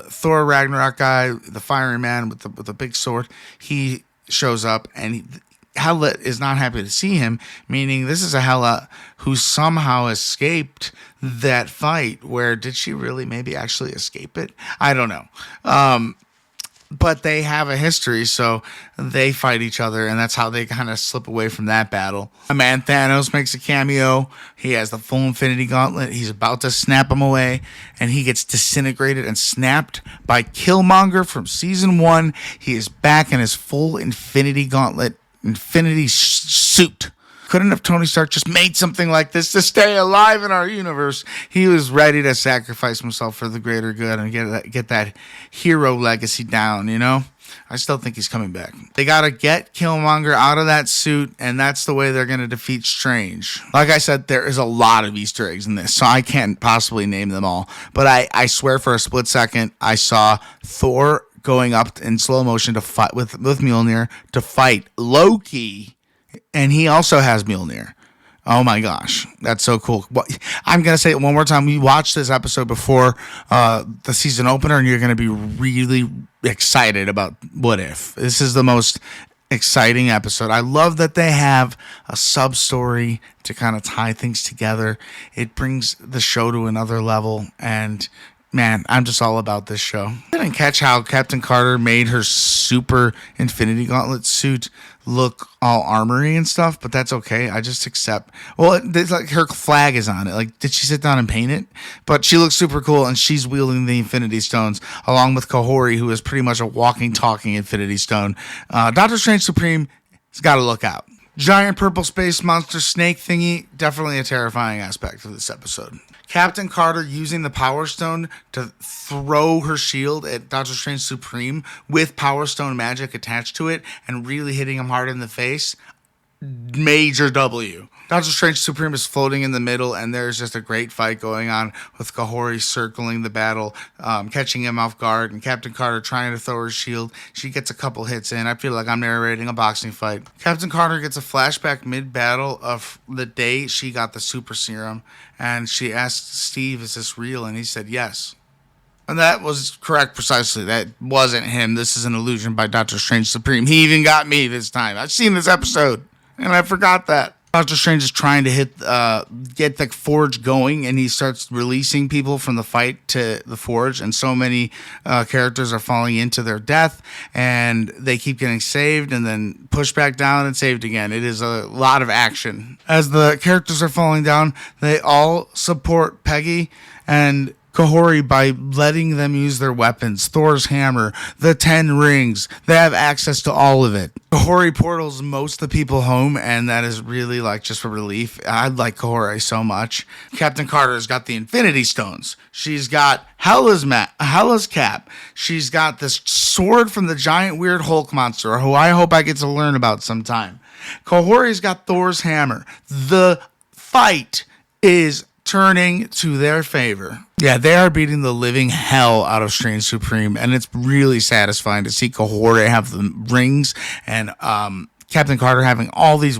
Thor Ragnarok guy, the fiery man with the big sword. He shows up, and Hela is not happy to see him, meaning this is a Hela who somehow escaped that fight. Where did she really maybe actually escape it? I don't know. but they have a history, so they fight each other, and that's how they kind of slip away from that battle. My man Thanos makes a cameo. He has the full Infinity Gauntlet. He's about to snap him away, and he gets disintegrated and snapped by Killmonger from season 1. He is back in his full Infinity Gauntlet, Infinity suit. Couldn't have Tony Stark just made something like this to stay alive in our universe? He was ready to sacrifice himself for the greater good and get that hero legacy down, you know? I still think he's coming back. They gotta get Killmonger out of that suit, and that's the way they're gonna defeat Strange. Like I said, there is a lot of Easter eggs in this, so I can't possibly name them all. But I swear for a split second, I saw Thor going up in slow motion to fight with Mjolnir to fight Loki. And he also has Mjolnir. Oh my gosh, that's so cool. I'm going to say it one more time. We watched this episode before the season opener, and you're going to be really excited about What If. This is the most exciting episode. I love that they have a sub-story to kind of tie things together. It brings the show to another level, and man, I'm just all about this show. I didn't catch how Captain Carter made her super Infinity Gauntlet suit look all armory and stuff, but that's okay. I just accept. Well, it's like her flag is on it. Like, did she sit down and paint it? But she looks super cool, and she's wielding the Infinity Stones along with Kahori, who is pretty much a walking, talking Infinity Stone. Doctor Strange Supreme has got to look out. Giant purple space monster snake thingy, definitely a terrifying aspect of this episode. Captain Carter using the Power Stone to throw her shield at Doctor Strange Supreme with Power Stone magic attached to it and really hitting him hard in the face. Major W. Doctor Strange Supreme is floating in the middle, and there's just a great fight going on with Kahori circling the battle, catching him off guard, and Captain Carter trying to throw her shield. She gets a couple hits in. I feel like I'm narrating a boxing fight. Captain Carter gets a flashback mid-battle of the day she got the super serum, and she asked Steve, is this real? And he said yes. And that was correct precisely. That wasn't him. This is an illusion by Doctor Strange Supreme. He even got me this time. I've seen this episode, and I forgot that. Doctor Strange is trying to get the forge going, and he starts releasing people from the fight to the forge, and so many characters are falling into their death, and they keep getting saved and then pushed back down and saved again. It is a lot of action. As the characters are falling down, they all support Peggy and Kahori by letting them use their weapons. Thor's hammer, the 10 rings. They have access to all of it. Kahori portals most of the people home, and that is really like just a relief. I like Kahori so much. Captain Carter's got the Infinity Stones. She's got Hela's cap. She's got this sword from the giant weird Hulk monster, who I hope I get to learn about sometime. Kahori's got Thor's hammer. The fight is turning to their favor. Yeah, they are beating the living hell out of Strange Supreme, and it's really satisfying to see Kahori have the rings and Captain Carter having all these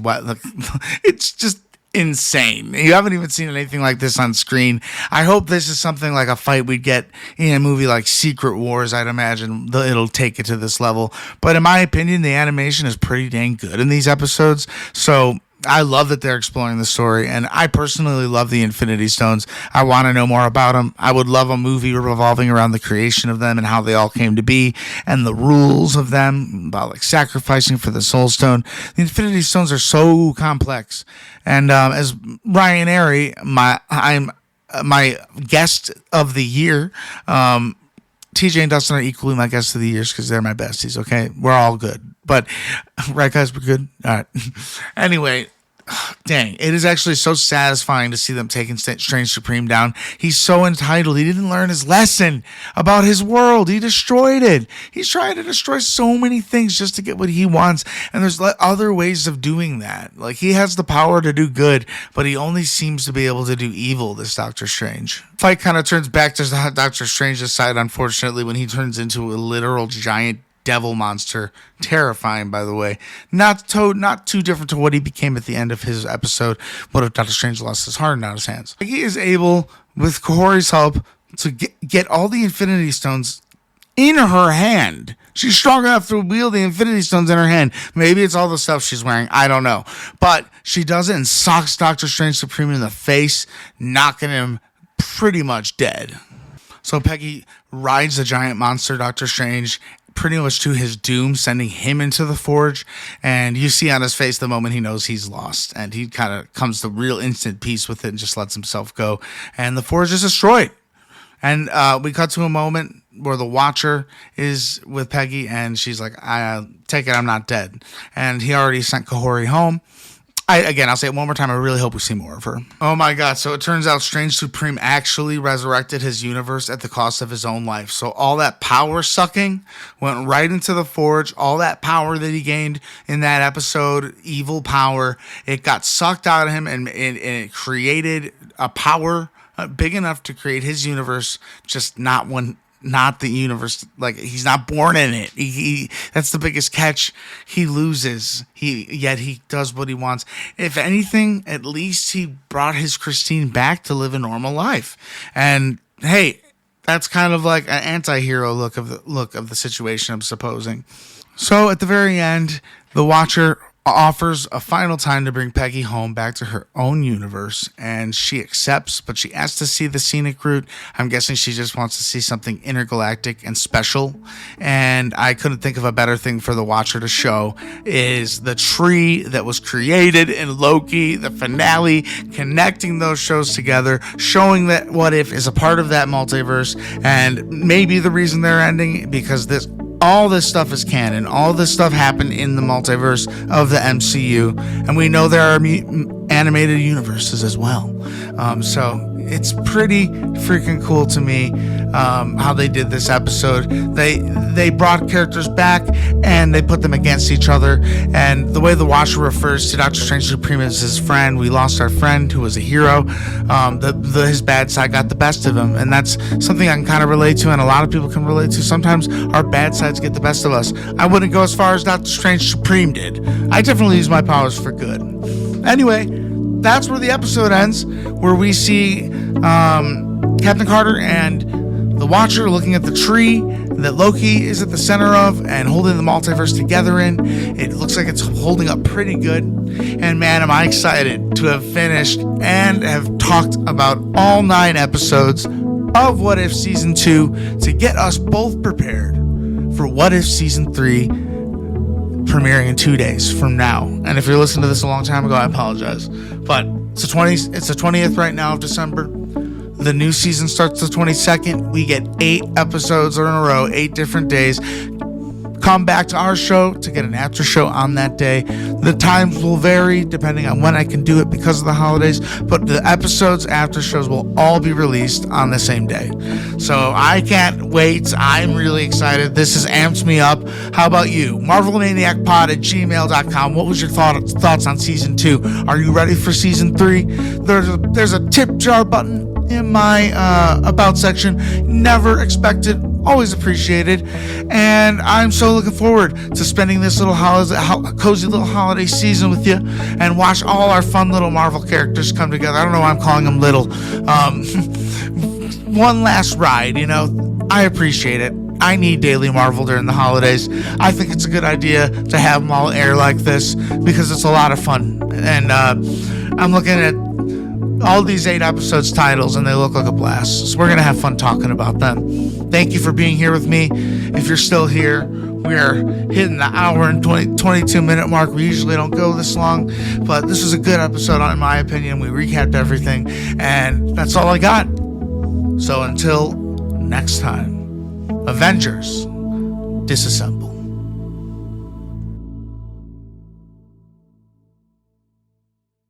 it's just insane. You haven't even seen anything like this on screen. I hope this is something like a fight we'd get in a movie like Secret Wars. I'd imagine it'll take it to this level. But in my opinion, the animation is pretty dang good in these episodes. So I love that they're exploring the story, and I personally love the Infinity Stones. I want to know more about them. I would love a movie revolving around the creation of them and how they all came to be and the rules of them, about like sacrificing for the Soul Stone. The Infinity Stones are so complex. And as Ryan Airy, my guest of the year, TJ and Dustin are equally my guests of the years because they're my besties, okay? We're all good. But, right, guys, we're good? All right. Anyway, dang, it is actually so satisfying to see them taking Strange Supreme down. He's so entitled. He didn't learn his lesson about his world. He destroyed it. He's trying to destroy so many things just to get what he wants. And there's other ways of doing that. Like, he has the power to do good, but he only seems to be able to do evil, this Doctor Strange. Fight kind of turns back to Doctor Strange's side, unfortunately, when he turns into a literal giant devil monster. Terrifying, by the way. Not too different to what he became at the end of his episode. What if Doctor Strange lost his heart and out his hands? He is able, with Kahori's help, to get all the Infinity Stones in her hand. She's strong enough to wield the Infinity Stones in her hand. Maybe it's all the stuff she's wearing. I don't know. But she does it and socks Doctor Strange Supreme in the face, knocking him pretty much dead. So Peggy rides the giant monster, Doctor Strange, pretty much to his doom, sending him into the Forge. And you see on his face the moment he knows he's lost, and he kind of comes to real instant peace with it and just lets himself go. And the Forge is destroyed. And we cut to a moment where the Watcher is with Peggy, and she's like, "I take it I'm not dead." And he already sent Kahori home. I'll say it one more time. I really hope we see more of her. Oh my God. So it turns out Strange Supreme actually resurrected his universe at the cost of his own life. So all that power sucking went right into the Forge. All that power that he gained in that episode, evil power, it got sucked out of him, and it created a power big enough to create his universe, just not the universe. Like, he's not born in it. He that's the biggest catch. He loses. Yet he does what he wants. If anything, at least he brought his Christine back to live a normal life. And hey, that's kind of like an anti-hero look of the situation, I'm supposing. So at the very end, the Watcher offers a final time to bring Peggy home back to her own universe, and she accepts, but she asks to see the scenic route. I'm guessing she just wants to see something intergalactic and special, and I couldn't think of a better thing for the Watcher to show is the tree that was created in Loki, the finale, connecting those shows together, showing that What If is a part of that multiverse, and maybe the reason they're ending because all this stuff is canon. All this stuff happened in the multiverse of the MCU, and we know there are animated universes as well. So it's pretty freaking cool to me how they did this episode. They brought characters back and they put them against each other. And the way the Watcher refers to Doctor Strange Supreme as his friend, we lost our friend who was a hero. His bad side got the best of him, and that's something I can kind of relate to, and a lot of people can relate to. Sometimes our bad sides get the best of us. I wouldn't go as far as Doctor Strange Supreme did. I definitely use my powers for good. Anyway, that's where the episode ends, where we see Captain Carter and the Watcher looking at the tree that Loki is at the center of and holding the multiverse together in. It looks like it's holding up pretty good. And man, am I excited to have finished and have talked about all 9 episodes of What If Season 2 to get us both prepared for What If Season 3 premiering in 2 days from now. And if you're listening to this a long time ago, I apologize. But it's the 20th right now of December. The new season starts the 22nd. We get 8 episodes in a row, 8 different days. Come back to our show to get an after show on that day. The times will vary depending on when I can do it because of the holidays, but the episodes, after shows will all be released on the same day. So I can't wait. I'm really excited. This has amped me up. How about you? MarvelManiacPod@gmail.com. What was your thoughts on season 2? Are you ready for season 3? There's a tip jar button in my about section. Never expected, always appreciated, and I'm so looking forward to spending this cozy little holiday season with you and watch all our fun little Marvel characters come together. I don't know why I'm calling them little. One last ride, I appreciate it. I need Daily Marvel during the holidays. I think it's a good idea to have them all air like this because it's a lot of fun, and I'm looking at all these 8 episodes titles and they look like a blast. So we're going to have fun talking about them. Thank you for being here with me. If you're still here, we're hitting the hour and 22 minute mark. We usually don't go this long, but this was a good episode in my opinion. We recapped everything and that's all I got. So until next time, Avengers, disassemble.